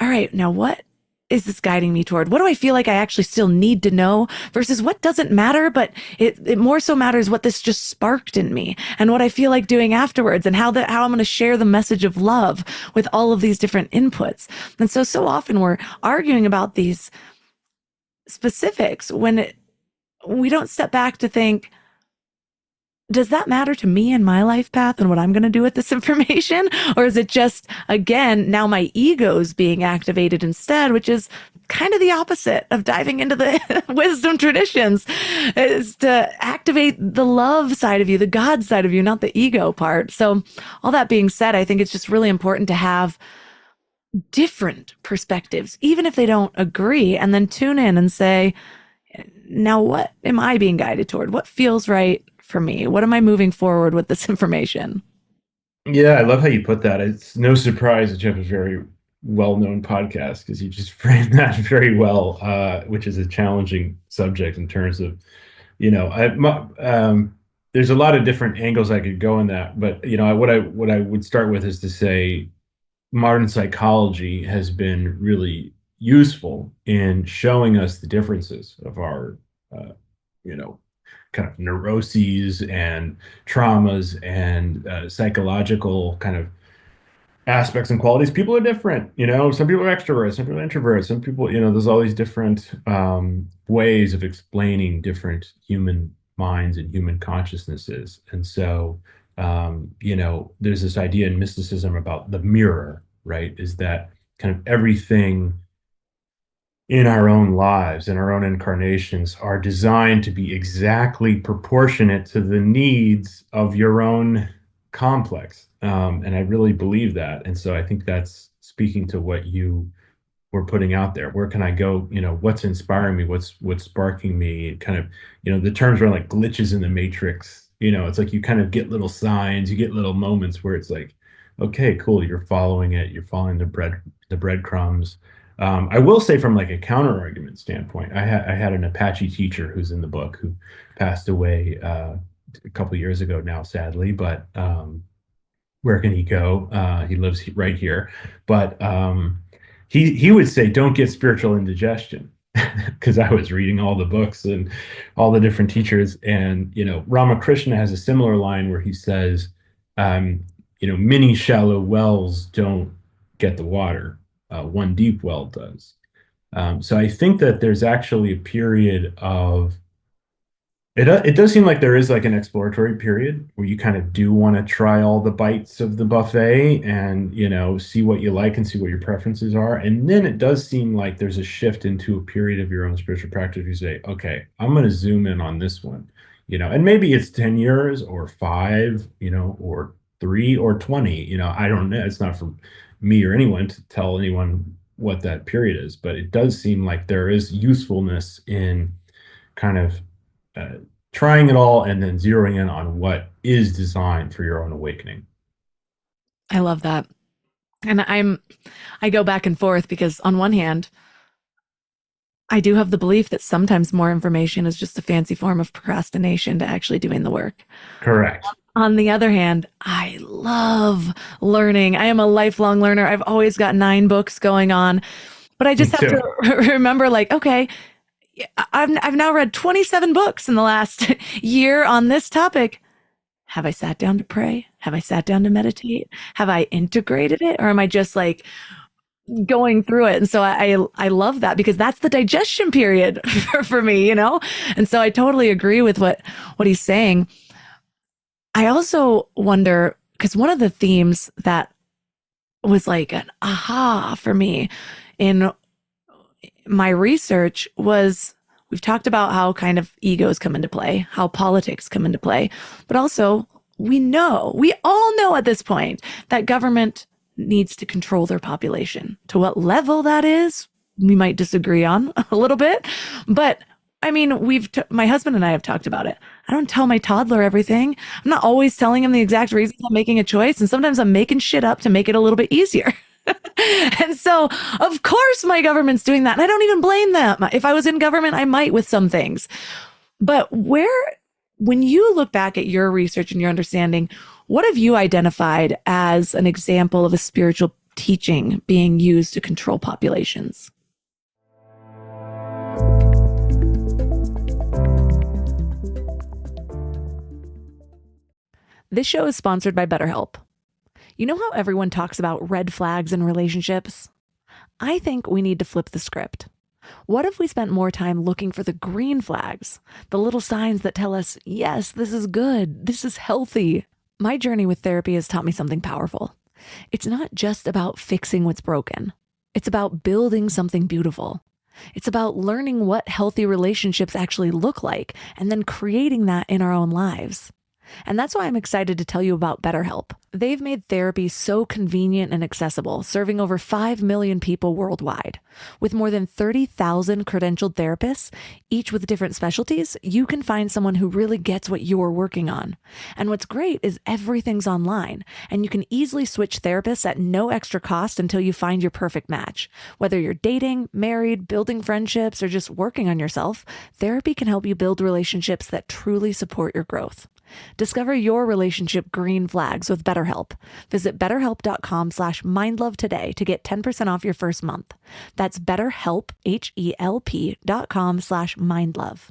all right, now what is this guiding me toward? What do I feel like I actually still need to know versus what doesn't matter, but it more so matters what this just sparked in me and what I feel like doing afterwards and how I'm going to share the message of love with all of these different inputs. And so often we're arguing about these specifics when we don't step back to think, does that matter to me and my life path and what I'm going to do with this information? Or is it just, again, now my ego's being activated instead, which is kind of the opposite of diving into the wisdom traditions, is to activate the love side of you, the God side of you, not the ego part. So all that being said, I think it's just really important to have different perspectives, even if they don't agree, and then tune in and say, now what am I being guided toward? What feels right for me? What am I moving forward with this information? Yeah, I love how you put that. It's no surprise that you have a very well-known podcast because you just framed that very well, which is a challenging subject in terms of, there's a lot of different angles I could go in that, but what I would start with is to say modern psychology has been really useful in showing us the differences of our, you know, kind of neuroses and traumas and psychological kind of aspects and qualities. People are different, some people are extroverts, some people are introverts, some people, there's all these different ways of explaining different human minds and human consciousnesses. And so, there's this idea in mysticism about the mirror, right? Is that kind of everything in our own lives and our own incarnations are designed to be exactly proportionate to the needs of your own complex. And I really believe that. And so I think that's speaking to what you were putting out there. Where can I go? What's inspiring me? What's sparking me? Kind of, the terms are like glitches in the matrix. It's like you kind of get little signs, you get little moments where it's like, okay, cool, you're following it, you're following the breadcrumbs. I will say from like a counter argument standpoint, I had an Apache teacher who's in the book who passed away a couple years ago now, sadly, but where can he go? He lives right here, but he would say, don't get spiritual indigestion. Because I was reading all the books and all the different teachers, and Ramakrishna has a similar line where he says, many shallow wells don't get the water, one deep well does. So I think that there's actually a period of It does seem like there is like an exploratory period where you kind of do want to try all the bites of the buffet and, see what you like and see what your preferences are. And then it does seem like there's a shift into a period of your own spiritual practice. You say, okay, I'm going to zoom in on this one, and maybe it's 10 years or five, or three or 20, I don't know. It's not for me or anyone to tell anyone what that period is, but it does seem like there is usefulness in kind of uh, trying it all and then zeroing in on what is designed for your own awakening. I love that. And I go back and forth because on one hand, I do have the belief that sometimes more information is just a fancy form of procrastination to actually doing the work. Correct. On the other hand, I love learning. I am a lifelong learner. I've always got 9 books going on, but I Me just have too. to remember like, okay, I've now read 27 books in the last year on this topic. Have I sat down to pray? Have I sat down to meditate? Have I integrated it? Or am I just like going through it? And so I love that because that's the digestion period for me, And so I totally agree with what he's saying. I also wonder because one of the themes that was like an aha for me in my research was we've talked about how kind of egos come into play, how politics come into play, but also we all know at this point that government needs to control their population. To what level that is, we might disagree on a little bit, but I mean, my husband and I have talked about it. I don't tell my toddler everything. I'm not always telling him the exact reasons I'm making a choice, and sometimes I'm making shit up to make it a little bit easier. And so, of course, my government's doing that. And I don't even blame them. If I was in government, I might with some things. But when you look back at your research and your understanding, what have you identified as an example of a spiritual teaching being used to control populations? This show is sponsored by BetterHelp. You know how everyone talks about red flags in relationships? I think we need to flip the script. What if we spent more time looking for the green flags, the little signs that tell us, yes, this is good, this is healthy? My journey with therapy has taught me something powerful. It's not just about fixing what's broken. It's about building something beautiful. It's about learning what healthy relationships actually look like and then creating that in our own lives. And that's why I'm excited to tell you about BetterHelp. They've made therapy so convenient and accessible, serving over 5 million people worldwide. With more than 30,000 credentialed therapists, each with different specialties, you can find someone who really gets what you're working on. And what's great is everything's online, and you can easily switch therapists at no extra cost until you find your perfect match. Whether you're dating, married, building friendships, or just working on yourself, therapy can help you build relationships that truly support your growth. Discover your relationship green flags with BetterHelp. Visit betterhelp.com/mindlove today to get 10% off your first month. That's BetterHelp, HELP.com/mindlove.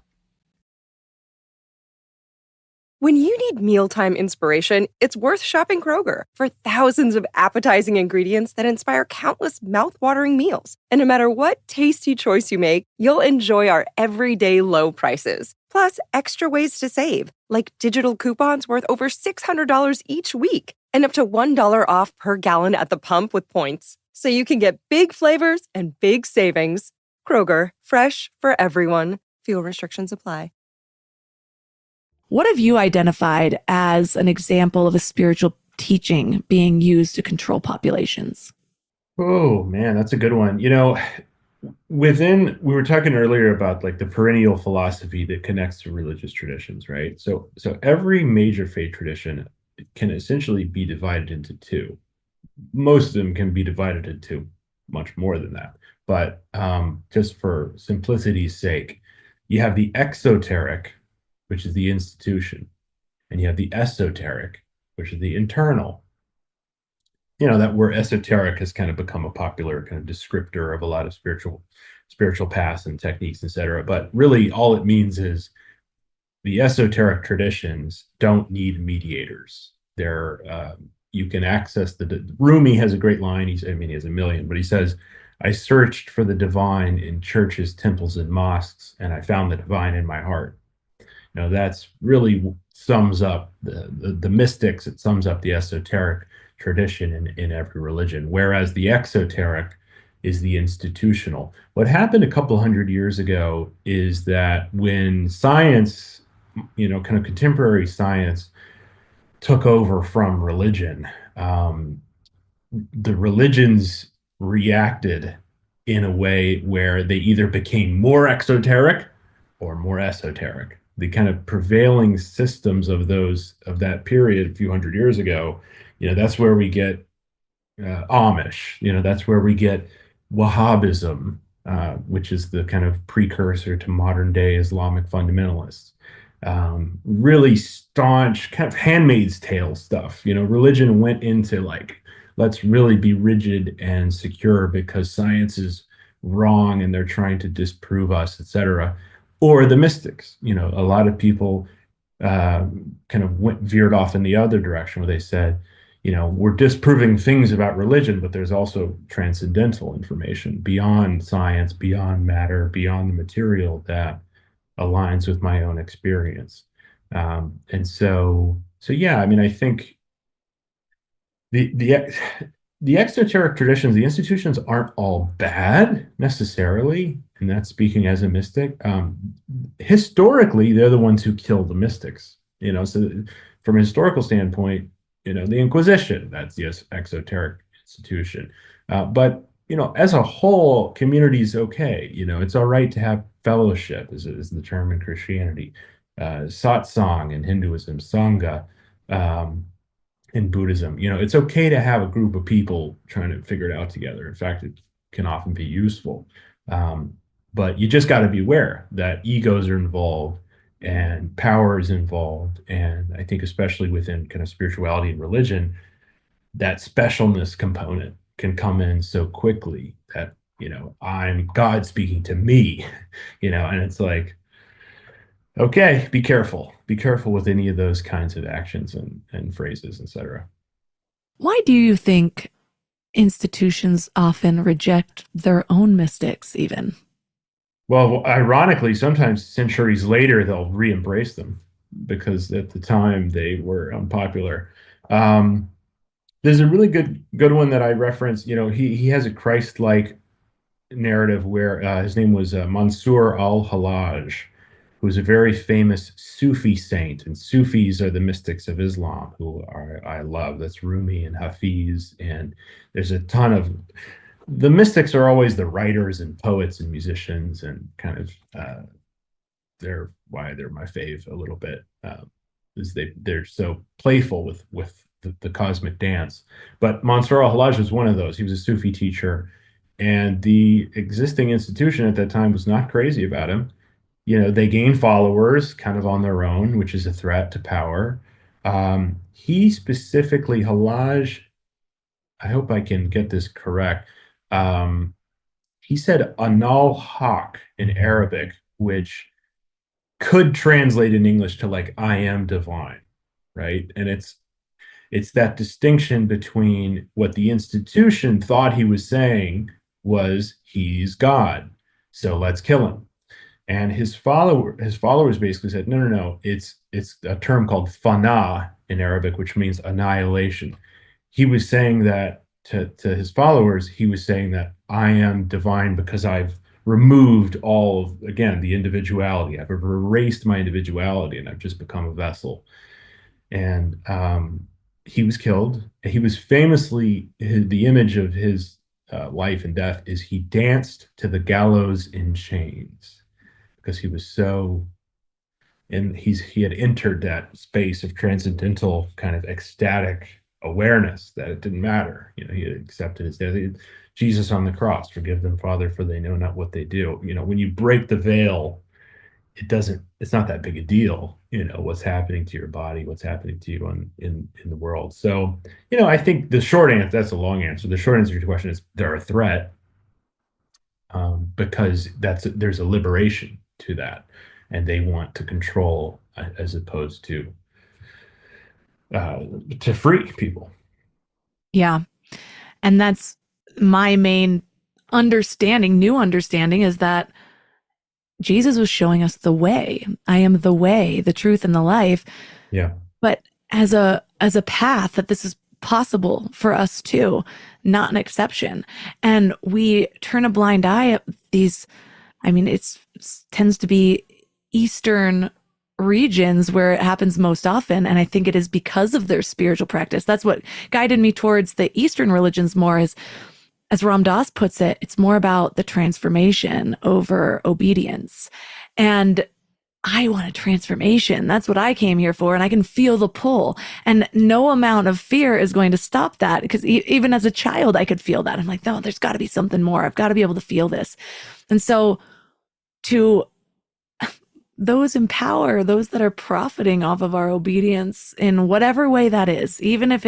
When you need mealtime inspiration, it's worth shopping Kroger for thousands of appetizing ingredients that inspire countless mouthwatering meals. And no matter what tasty choice you make, you'll enjoy our everyday low prices. Plus, extra ways to save, like digital coupons worth over $600 each week and up to $1 off per gallon at the pump with points. So you can get big flavors and big savings. Kroger, fresh for everyone. Fuel restrictions apply. What have you identified as an example of a spiritual teaching being used to control populations? Oh man, that's a good one. We were talking earlier about like the perennial philosophy that connects to religious traditions, right? So every major faith tradition can essentially be divided into two. Most of them can be divided into much more than that. But just for simplicity's sake, you have the exoteric, which is the institution, and you have the esoteric, which is the internal. That word esoteric has kind of become a popular kind of descriptor of a lot of spiritual paths and techniques, etc. But really, all it means is the esoteric traditions don't need mediators. You can access Rumi has a great line. He has a million, but he says, "I searched for the divine in churches, temples, and mosques, and I found the divine in my heart." That's really sums up the mystics. It sums up the esoteric tradition in every religion, whereas the exoteric is the institutional. What happened a couple hundred years ago is that when science, kind of contemporary science, took over from religion, um, the religions reacted in a way where they either became more exoteric or more esoteric. The kind of prevailing systems of that period a few hundred years ago, that's where we get Amish. That's where we get Wahhabism, which is the kind of precursor to modern day Islamic fundamentalists. Really staunch, kind of Handmaid's Tale stuff. Religion went into like, let's really be rigid and secure because science is wrong and they're trying to disprove us, etc. Or the mystics. A lot of people uh, kind of veered off in the other direction where they said, we're disproving things about religion, but there's also transcendental information beyond science, beyond matter, beyond the material that aligns with my own experience. And so yeah, I mean, I think the the exoteric traditions, the institutions aren't all bad necessarily, and that's speaking as a mystic. Historically, they're the ones who kill the mystics. So from a historical standpoint, the Inquisition, that's the exoteric institution. But as a whole, community is okay. It's all right to have fellowship, is the term in Christianity. Satsang in Hinduism, Sangha. In Buddhism. It's okay to have a group of people trying to figure it out together. In fact, it can often be useful. Um, but you just got to be aware that egos are involved and power is involved. And I think, especially within kind of spirituality and religion, that specialness component can come in so quickly that, I'm God speaking to me, and it's like, okay, be careful. Be careful with any of those kinds of actions and phrases, etc. Why do you think institutions often reject their own mystics, even? Well, ironically, sometimes centuries later, they'll re-embrace them because at the time they were unpopular. Um, there's a really good one that I reference. He has a Christ-like narrative where his name was Mansur al-Hallaj, who was a very famous Sufi saint, and Sufis are the mystics of Islam, who I love. That's Rumi and Hafiz, and there's a ton of the mystics are always the writers and poets and musicians, and kind of they're why they're my fave a little bit. Is they're so playful with the cosmic dance. But Mansur al-Hallaj was one of those. He was a Sufi teacher, and the existing institution at that time was not crazy about him. They gain followers kind of on their own, which is a threat to power. He specifically, Halaj, I hope I can get this correct. Um, he said anal haq in Arabic, which could translate in English to like I am divine, right? And it's that distinction between what the institution thought he was saying was he's God, so let's kill him. And his followers basically said, no, no, no, it's a term called fana in Arabic, which means annihilation. He was saying that to his followers, he was saying that I am divine because I've removed all of, again, the individuality. I've erased my individuality and I've just become a vessel. And he was killed. He was famously, the image of his life and death is he danced to the gallows in chains because he was so, and he had entered that space of transcendental kind of ecstatic awareness that it didn't matter. He had accepted his death. Jesus on the cross, forgive them, Father, for they know not what they do. When you break the veil, it's not that big a deal, what's happening to your body, what's happening to you in the world. So, I think the short answer, that's a long answer. The short answer to your question is they're a threat, because there's a liberation to that, and they want to control as opposed to free people. Yeah. And that's my main new understanding is that Jesus was showing us the way. I am the way, the truth, and the life. Yeah. But as a path that this is possible for us too, not an exception. And we turn a blind eye at these. I mean, it tends to be Eastern regions where it happens most often. And I think it is because of their spiritual practice. That's what guided me towards the Eastern religions more, is, as Ram Dass puts it, it's more about the transformation over obedience. And I want a transformation. That's what I came here for. And I can feel the pull. And no amount of fear is going to stop that. Because even as a child, I could feel that. I'm like, no, there's got to be something more. I've got to be able to feel this. And so to those in power, those that are profiting off of our obedience in whatever way that is, even if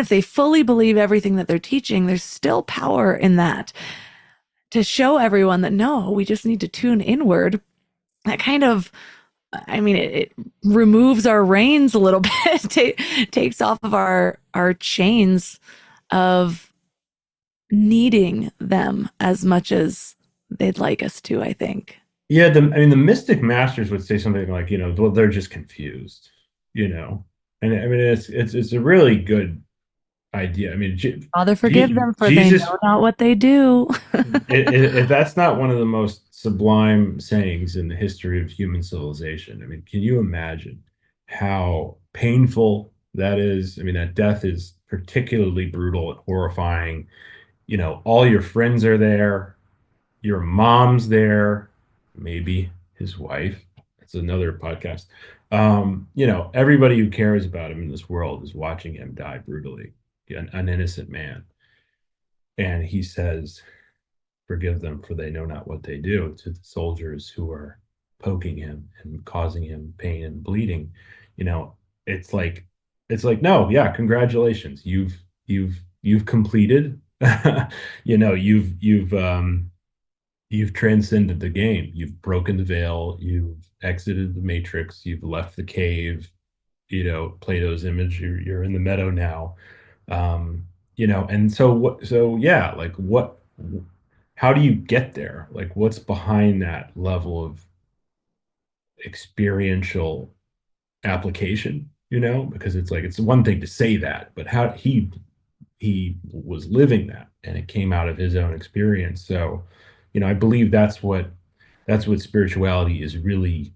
they fully believe everything that they're teaching, there's still power in that to show everyone that no, we just need to tune inward. That kind of, I mean, it removes our reins a little bit, takes off of our chains of needing them as much as they'd like us to, I think. Yeah, the mystic masters would say something like, well, they're just confused, and I mean, it's a really good idea. I mean, Father, forgive them, for Jesus, they know not what they do. if that's not one of the most sublime sayings in the history of human civilization, I mean, can you imagine how painful that is? I mean, that death is particularly brutal and horrifying. All your friends are there, your mom's there, maybe his wife. That's another podcast. Everybody who cares about him in this world is watching him die brutally, an innocent man. And he says, forgive them, for they know not what they do, to the soldiers who are poking him and causing him pain and bleeding. It's like, no, yeah, congratulations. You've completed, you've transcended the game. You've broken the veil. You've exited the matrix. You've left the cave. Plato's image. You're in the meadow now. And so what? So yeah, like what? How do you get there? Like, what's behind that level of experiential application? Because it's like, it's one thing to say that, but how he was living that, and it came out of his own experience. So, I believe that's what spirituality is really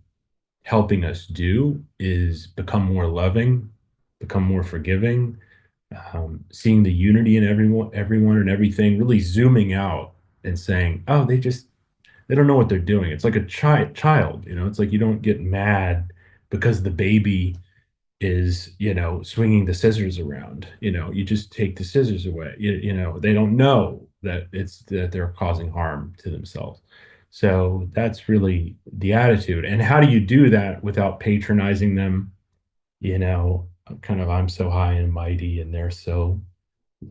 helping us do, is become more loving, become more forgiving, seeing the unity in everyone and everything, really zooming out and saying, oh, they don't know what they're doing. It's like a child, it's like, you don't get mad because the baby is, swinging the scissors around, you just take the scissors away. They don't know that they're causing harm to themselves. So that's really the attitude. And how do you do that without patronizing them? Kind of, I'm so high and mighty and they're so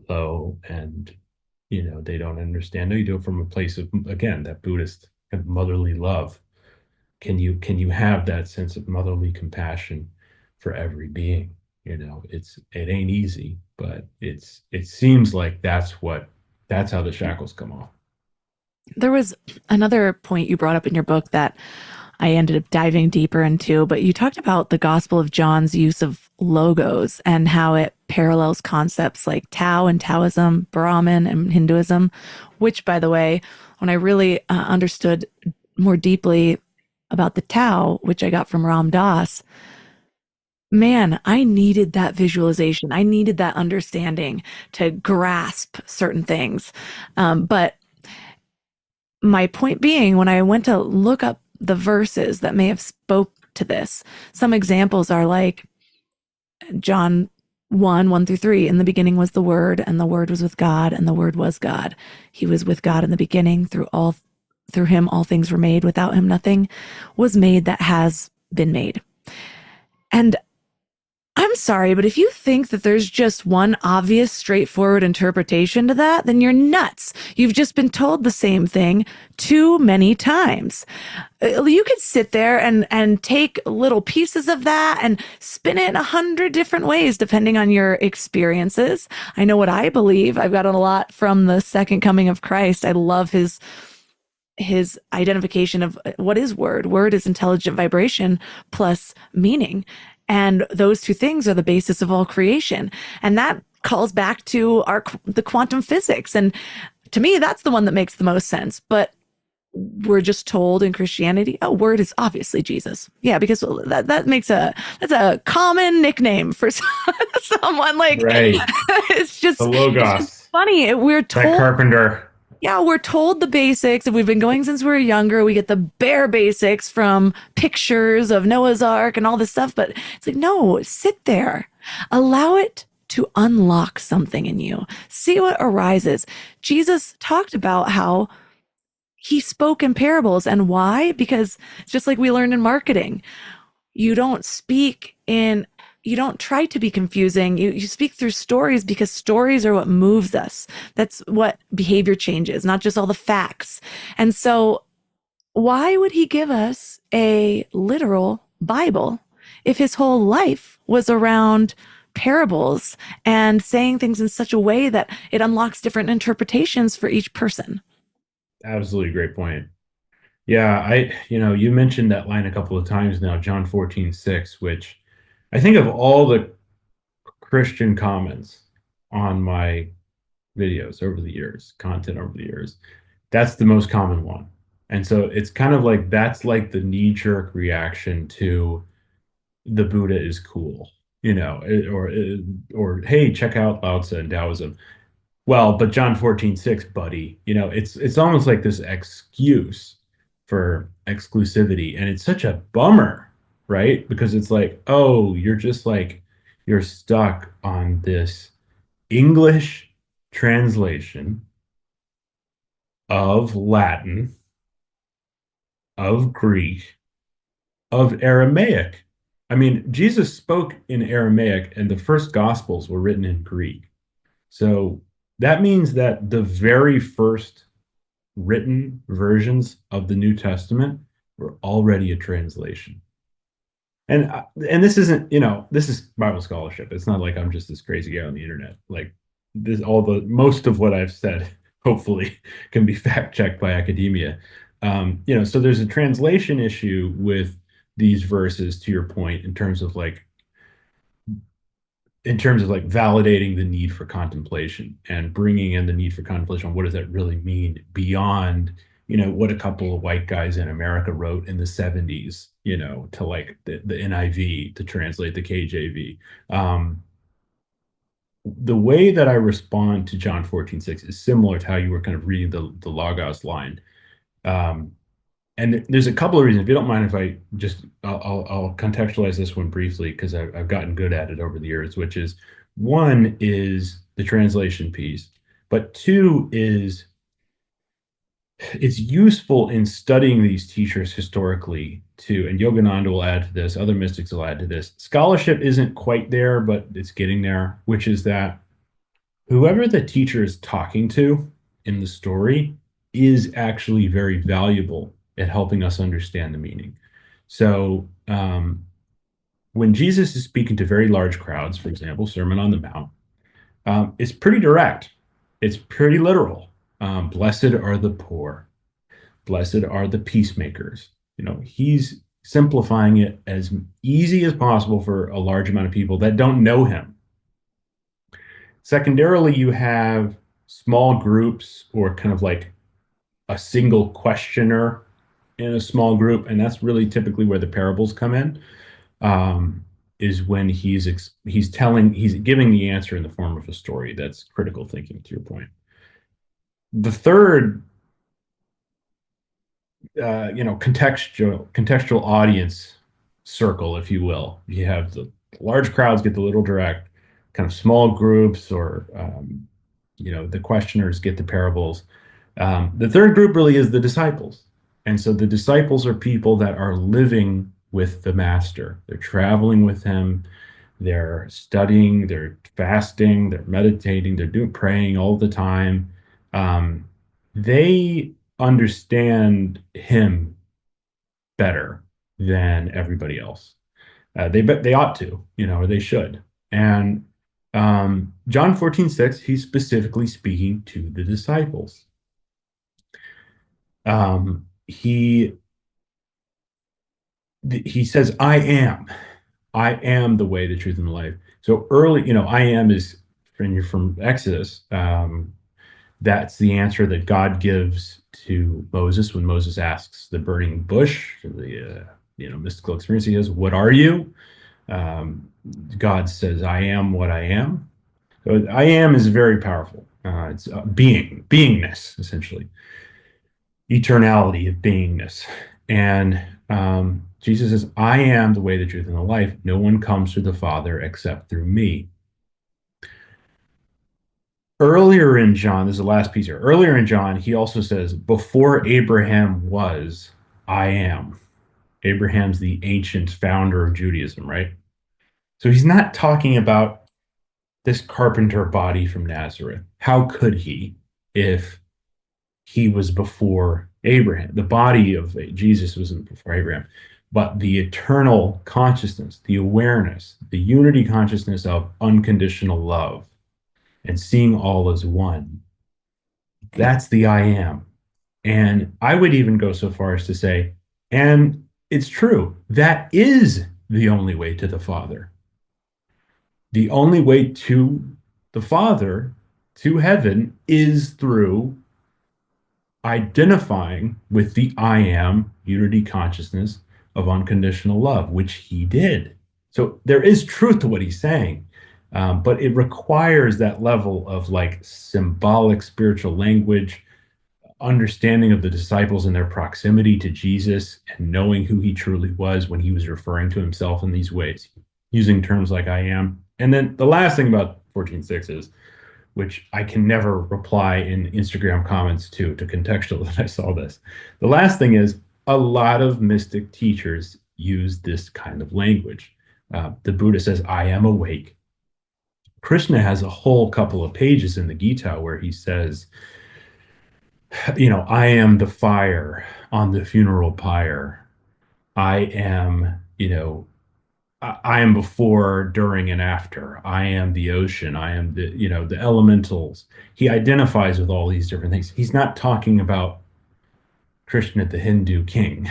low, and they don't understand. No, you do it from a place of, again, that Buddhist kind of motherly love. Can you have that sense of motherly compassion for every being? It ain't easy, but it seems like that's how the shackles come off. There was another point you brought up in your book that I ended up diving deeper into, but you talked about the Gospel of John's use of logos and how it parallels concepts like Tao and Taoism, Brahman and Hinduism, which, by the way, when I really understood more deeply about the Tao, which I got from Ram Dass, man, I needed that visualization. I needed that understanding to grasp certain things. But my point being, when I went to look up the verses that may have spoke to this, some examples are like John 1:1-3. In the beginning was the Word, and the Word was with God, and the Word was God. He was with God in the beginning. Through him all things were made. Without him nothing was made that has been made. And I'm sorry, but if you think that there's just one obvious, straightforward interpretation to that, then you're nuts. You've just been told the same thing too many times. You could sit there and take little pieces of that and spin it 100 different ways, depending on your experiences. I know what I believe. I've gotten a lot from the second coming of Christ. I love his his identification of what is word. Word is intelligent vibration plus meaning. And those two things are the basis of all creation. And that calls back to the quantum physics. And to me, that's the one that makes the most sense. But we're just told in Christianity, oh, word is obviously Jesus. Yeah, because that's a common nickname for someone. Like, Right. it's The just Logos. funny. We're That told, carpenter. yeah, we're told the basics. If we've been going since we were younger, we get the bare basics from pictures of Noah's Ark and all this stuff. But it's like, no, sit there, allow it to unlock something in you. See what arises. Jesus talked about how he spoke in parables. And why? Because it's just like we learned in marketing. You don't you don't try to be confusing. You speak through stories because stories are what moves us. That's what behavior changes, not just all the facts. And so why would he give us a literal Bible if his whole life was around parables and saying things in such a way that it unlocks different interpretations for each person? Absolutely great point. Yeah, you mentioned that line a couple of times now, John 14:6, which I think of all the Christian comments on my videos over the years, content over the years, that's the most common one. And so it's kind of like that's like the knee-jerk reaction to the Buddha is cool, or hey, check out Lao Tzu and Taoism. Well, but John 14:6, buddy, it's almost like this excuse for exclusivity. And it's such a bummer, right? Because it's like, oh, you're stuck on this English translation of Latin, of Greek, of Aramaic. I mean, Jesus spoke in Aramaic, and the first Gospels were written in Greek. So that means that the very first written versions of the New Testament were already a translation. And this isn't, this is Bible scholarship. It's not like I'm just this crazy guy on the internet. Like most of what I've said, hopefully, can be fact checked by academia. So there's a translation issue with these verses, to your point, in terms of validating the need for contemplation and bringing in the need for contemplation on what does that really mean beyond what a couple of white guys in America wrote in the 70s, to like the NIV to translate the KJV. The way that I respond to John 14:6 is similar to how you were kind of reading the Logos line. And there's a couple of reasons. If you don't mind, if I'll contextualize this one briefly, because I've gotten good at it over the years, which is, one is the translation piece, but two is it's useful in studying these teachers historically too. And Yogananda will add to this, other mystics will add to this. Scholarship isn't quite there, but it's getting there, which is that whoever the teacher is talking to in the story is actually very valuable at helping us understand the meaning. So when Jesus is speaking to very large crowds, for example, Sermon on the Mount, it's pretty direct. It's pretty literal. Blessed are the poor. Blessed are the peacemakers. He's simplifying it as easy as possible for a large amount of people that don't know him. Secondarily, you have small groups or kind of like a single questioner in a small group, and that's really typically where the parables come in, is when he's giving the answer in the form of a story. That's critical thinking, to your point. The third, contextual audience circle, if you will. You have the large crowds get the little direct, kind of small groups, or the questioners get the parables. The third group really is the disciples. And so the disciples are people that are living with the master. They're traveling with him. They're studying, they're fasting, they're meditating, they're praying all the time. They understand him better than everybody else. They ought to, or they should. And John 14:6, he's specifically speaking to the disciples. He says, I am the way, the truth, and the life. So early, I am is when you're from Exodus. That's the answer that God gives to Moses when Moses asks the burning bush, the mystical experience he has. What are you? Um, God says, I am what I am. So I am is very powerful. It's beingness, essentially, eternality of beingness. And Jesus says, I am the way, the truth, and the life. No one comes to the Father except through me. Earlier in John, this is the last piece here. Earlier in John, he also says, before Abraham was, I am. Abraham's the ancient founder of Judaism, right? So he's not talking about this carpenter body from Nazareth. How could he if he was before Abraham? The body of Jesus wasn't before Abraham, but the eternal consciousness, the awareness, the unity consciousness of unconditional love and seeing all as one. That's the I am. And I would even go so far as to say, and it's true, that is the only way to the Father. The only way to the Father, to heaven, is through identifying with the I am unity consciousness of unconditional love, which he did. So there is truth to what he's saying, but it requires that level of like symbolic spiritual language, understanding of the disciples and their proximity to Jesus, and knowing who he truly was when he was referring to himself in these ways, using terms like I am. And then the last thing about 14:6 is, which I can never reply in Instagram comments to contextualize. I saw this. The last thing is, a lot of mystic teachers use this kind of language. The Buddha says, I am awake. Krishna has a whole couple of pages in the Gita where he says, I am the fire on the funeral pyre. I am, I am before, during, and after. I am the ocean. I am the elementals. He identifies with all these different things. He's not talking about Krishna, the Hindu king.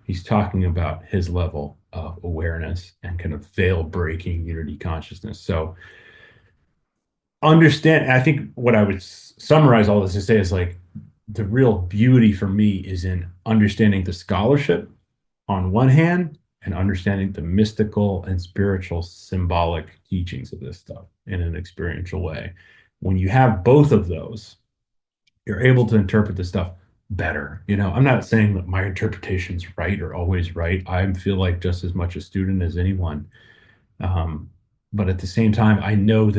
He's talking about his level of awareness and kind of veil-breaking unity consciousness. So understand, I think what I would summarize all this to say is like, the real beauty for me is in understanding the scholarship on one hand, and understanding the mystical and spiritual symbolic teachings of this stuff in an experiential way. When you have both of those, you're able to interpret this stuff better. I'm not saying that my interpretation's right or always right. I feel like just as much a student as anyone. But at the same time, I know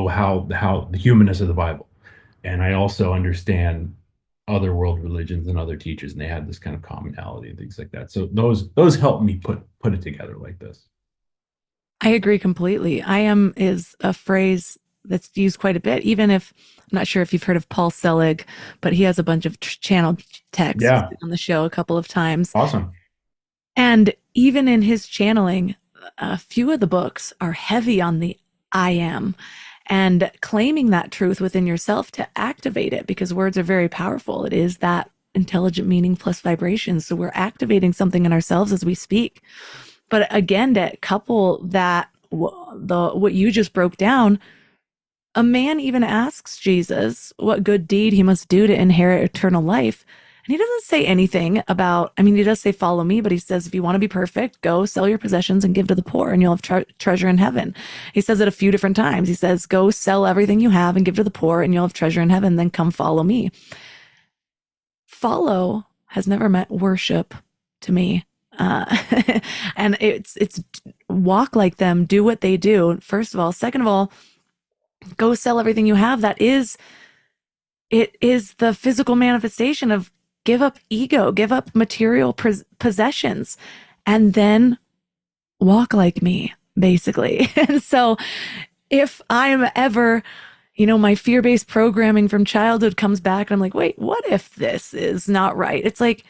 how the humanness of the Bible. And I also understand other world religions and other teachers, and they have this kind of commonality and things like that. So those help me put it together like this. I agree completely. I am is a phrase that's used quite a bit, even if I'm not sure if you've heard of Paul Selig, but he has a bunch of channel texts on the show a couple of times. Awesome. And even in his channeling, a few of the books are heavy on the I am, and claiming that truth within yourself to activate it, because words are very powerful. It is that intelligent meaning plus vibration. So we're activating something in ourselves as we speak. But again, to couple that, what you just broke down, a man even asks Jesus what good deed he must do to inherit eternal life. And he doesn't say anything about, he does say, follow me, but he says, if you want to be perfect, go sell your possessions and give to the poor and you'll have treasure in heaven. He says it a few different times. He says, go sell everything you have and give to the poor and you'll have treasure in heaven. Then come follow me. Follow has never meant worship to me. And it's walk like them, do what they do. First of all. Second of all, go sell everything you have. It is the physical manifestation of give up ego, give up material possessions, and then walk like me, basically. And so if I'm ever, my fear-based programming from childhood comes back and I'm like, wait, what if this is not right? It's like,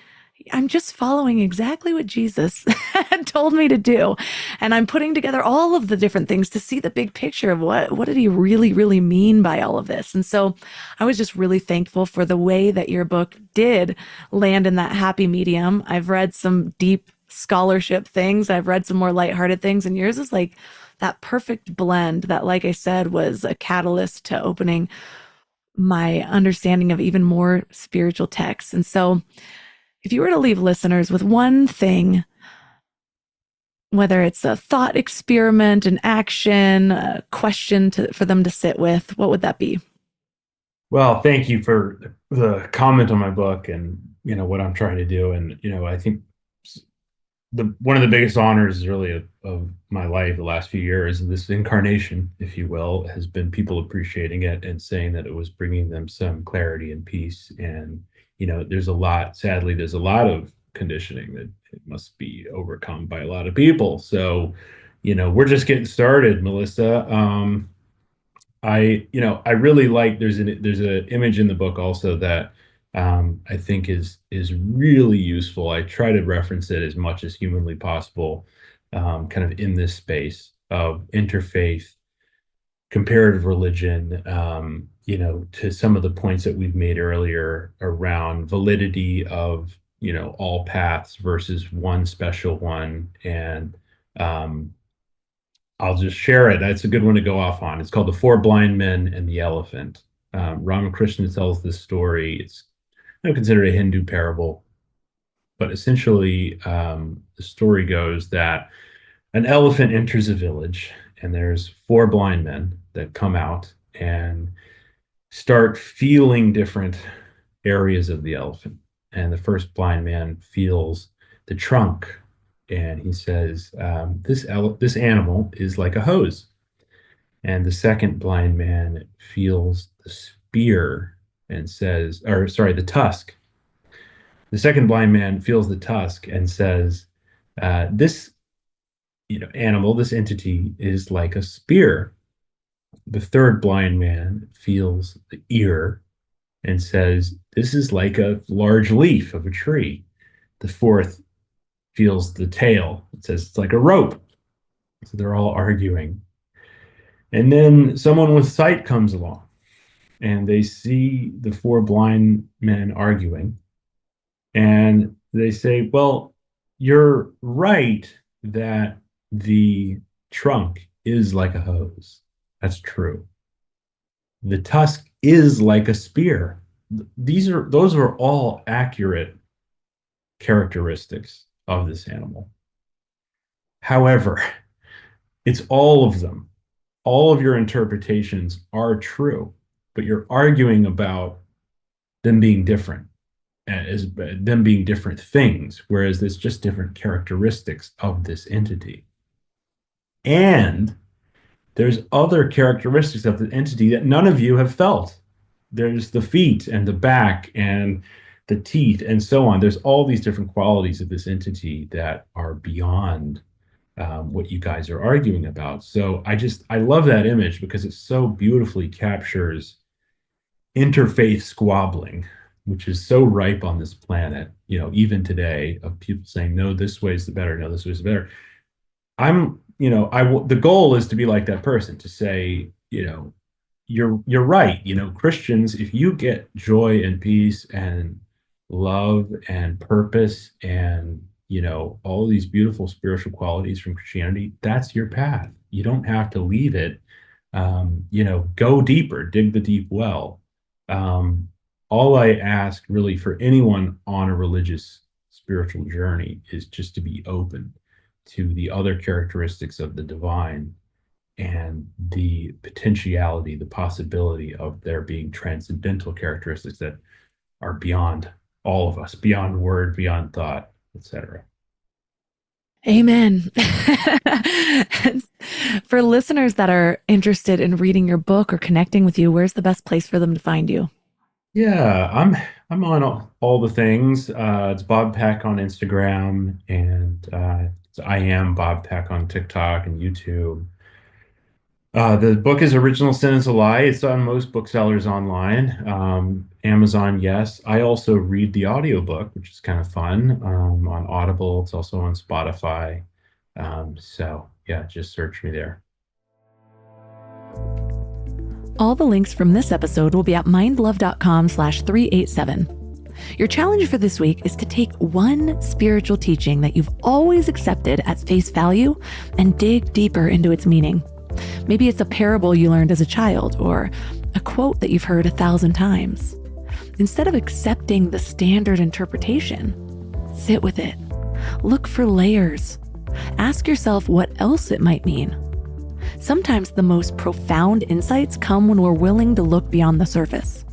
I'm just following exactly what Jesus had told me to do. And I'm putting together all of the different things to see the big picture of what did he really, really mean by all of this. And so I was just really thankful for the way that your book did land in that happy medium. I've read some deep scholarship things. I've read some more lighthearted things. And yours is like that perfect blend that, like I said, was a catalyst to opening my understanding of even more spiritual texts. And so if you were to leave listeners with one thing, whether it's a thought experiment, an action, a question for them to sit with, what would that be? Well, thank you for the comment on my book and what I'm trying to do. And I think the one of the biggest honors really of my life the last few years, this incarnation, if you will, has been people appreciating it and saying that it was bringing them some clarity and peace. And sadly, there's a lot of conditioning that it must be overcome by a lot of people. So, we're just getting started, Melissa. I really like, there's an image in the book also that I think is really useful. I try to reference it as much as humanly possible, kind of in this space of interfaith, comparative religion, to some of the points that we've made earlier around validity of, all paths versus one special one. And I'll just share it. That's a good one to go off on. It's called The Four Blind Men and the Elephant. Ramakrishna tells this story. It's considered a Hindu parable, but essentially the story goes that an elephant enters a village, and there's four blind men that come out and start feeling different areas of the elephant. And the first blind man feels the trunk, and he says, this animal is like a hose. And the second blind man feels the spear and says, or sorry, the tusk. The second blind man feels the tusk and says, this animal, this entity is like a spear. The third blind man feels the ear and says, this is like a large leaf of a tree. The fourth feels the tail. It says it's like a rope. So they're all arguing. And then someone with sight comes along and they see the four blind men arguing. And they say, well, you're right that the trunk is like a hose. That's true. The tusk is like a spear. Those are all accurate characteristics of this animal. However, it's all of them. All of your interpretations are true, but you're arguing about them being different, as them being different things, whereas there's just different characteristics of this entity. And there's other characteristics of the entity that none of you have felt. There's the feet and the back and the teeth and so on. There's all these different qualities of this entity that are beyond what you guys are arguing about. So I love that image because it so beautifully captures interfaith squabbling, which is so ripe on this planet, even today, of people saying, no, this way is the better, no, this way is the better. The goal is to be like that person, to say, you're right. Christians, if you get joy and peace and love and purpose and all these beautiful spiritual qualities from Christianity, that's your path. You don't have to leave it. Go deeper, dig the deep well. All I ask really for anyone on a religious spiritual journey is just to be open to the other characteristics of the divine and the potentiality, the possibility of there being transcendental characteristics that are beyond all of us, beyond word, beyond thought, etc. Amen. For listeners that are interested in reading your book or connecting with you, where's the best place for them to find you? Yeah, I'm on all the things. It's Bob Peck on Instagram, and I am Bob Peck on TikTok and YouTube. The book is Original Sin is a Lie. It's on most booksellers online. Amazon, yes. I also read the audiobook, which is kind of fun, on Audible. It's also on Spotify. So yeah, just search me there. All the links from this episode will be at mindlove.com/387. Your challenge for this week is to take one spiritual teaching that you've always accepted at face value and dig deeper into its meaning. Maybe it's a parable you learned as a child or a quote that you've heard 1,000 times. Instead of accepting the standard interpretation, sit with it. Look for layers. Ask yourself what else it might mean. Sometimes the most profound insights come when we're willing to look beyond the surface.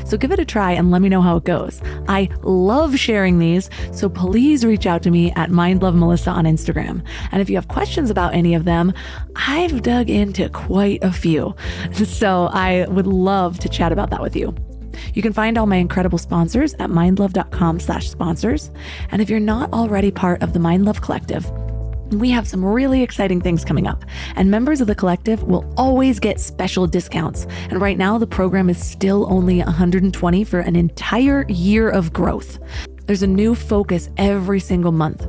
So give it a try and let me know how it goes. I love sharing these, so please reach out to me at MindLoveMelissa on Instagram. And if you have questions about any of them, I've dug into quite a few. So I would love to chat about that with you. You can find all my incredible sponsors at mindlove.com/sponsors. And if you're not already part of the Mind Love Collective, we have some really exciting things coming up, and members of the collective will always get special discounts. And right now, the program is still only $120 for an entire year of growth. There's a new focus every single month.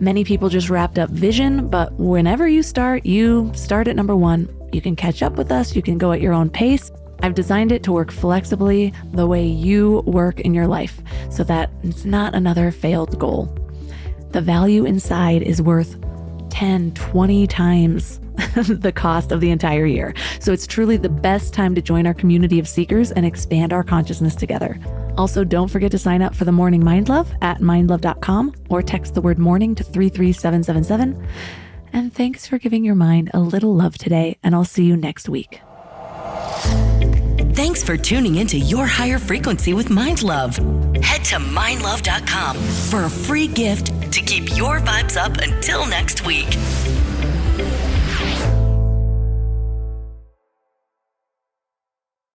Many people just wrapped up Vision, but whenever you start at number 1. You can catch up with us. You can go at your own pace. I've designed it to work flexibly the way you work in your life so that it's not another failed goal. The value inside is worth 10, 20 times the cost of the entire year. So it's truly the best time to join our community of seekers and expand our consciousness together. Also, don't forget to sign up for the Morning Mind Love at mindlove.com or text the word morning to 33777. And thanks for giving your mind a little love today, and I'll see you next week. Thanks for tuning into Your Higher Frequency with Mind Love. Head to mindlove.com for a free gift to keep your vibes up until next week.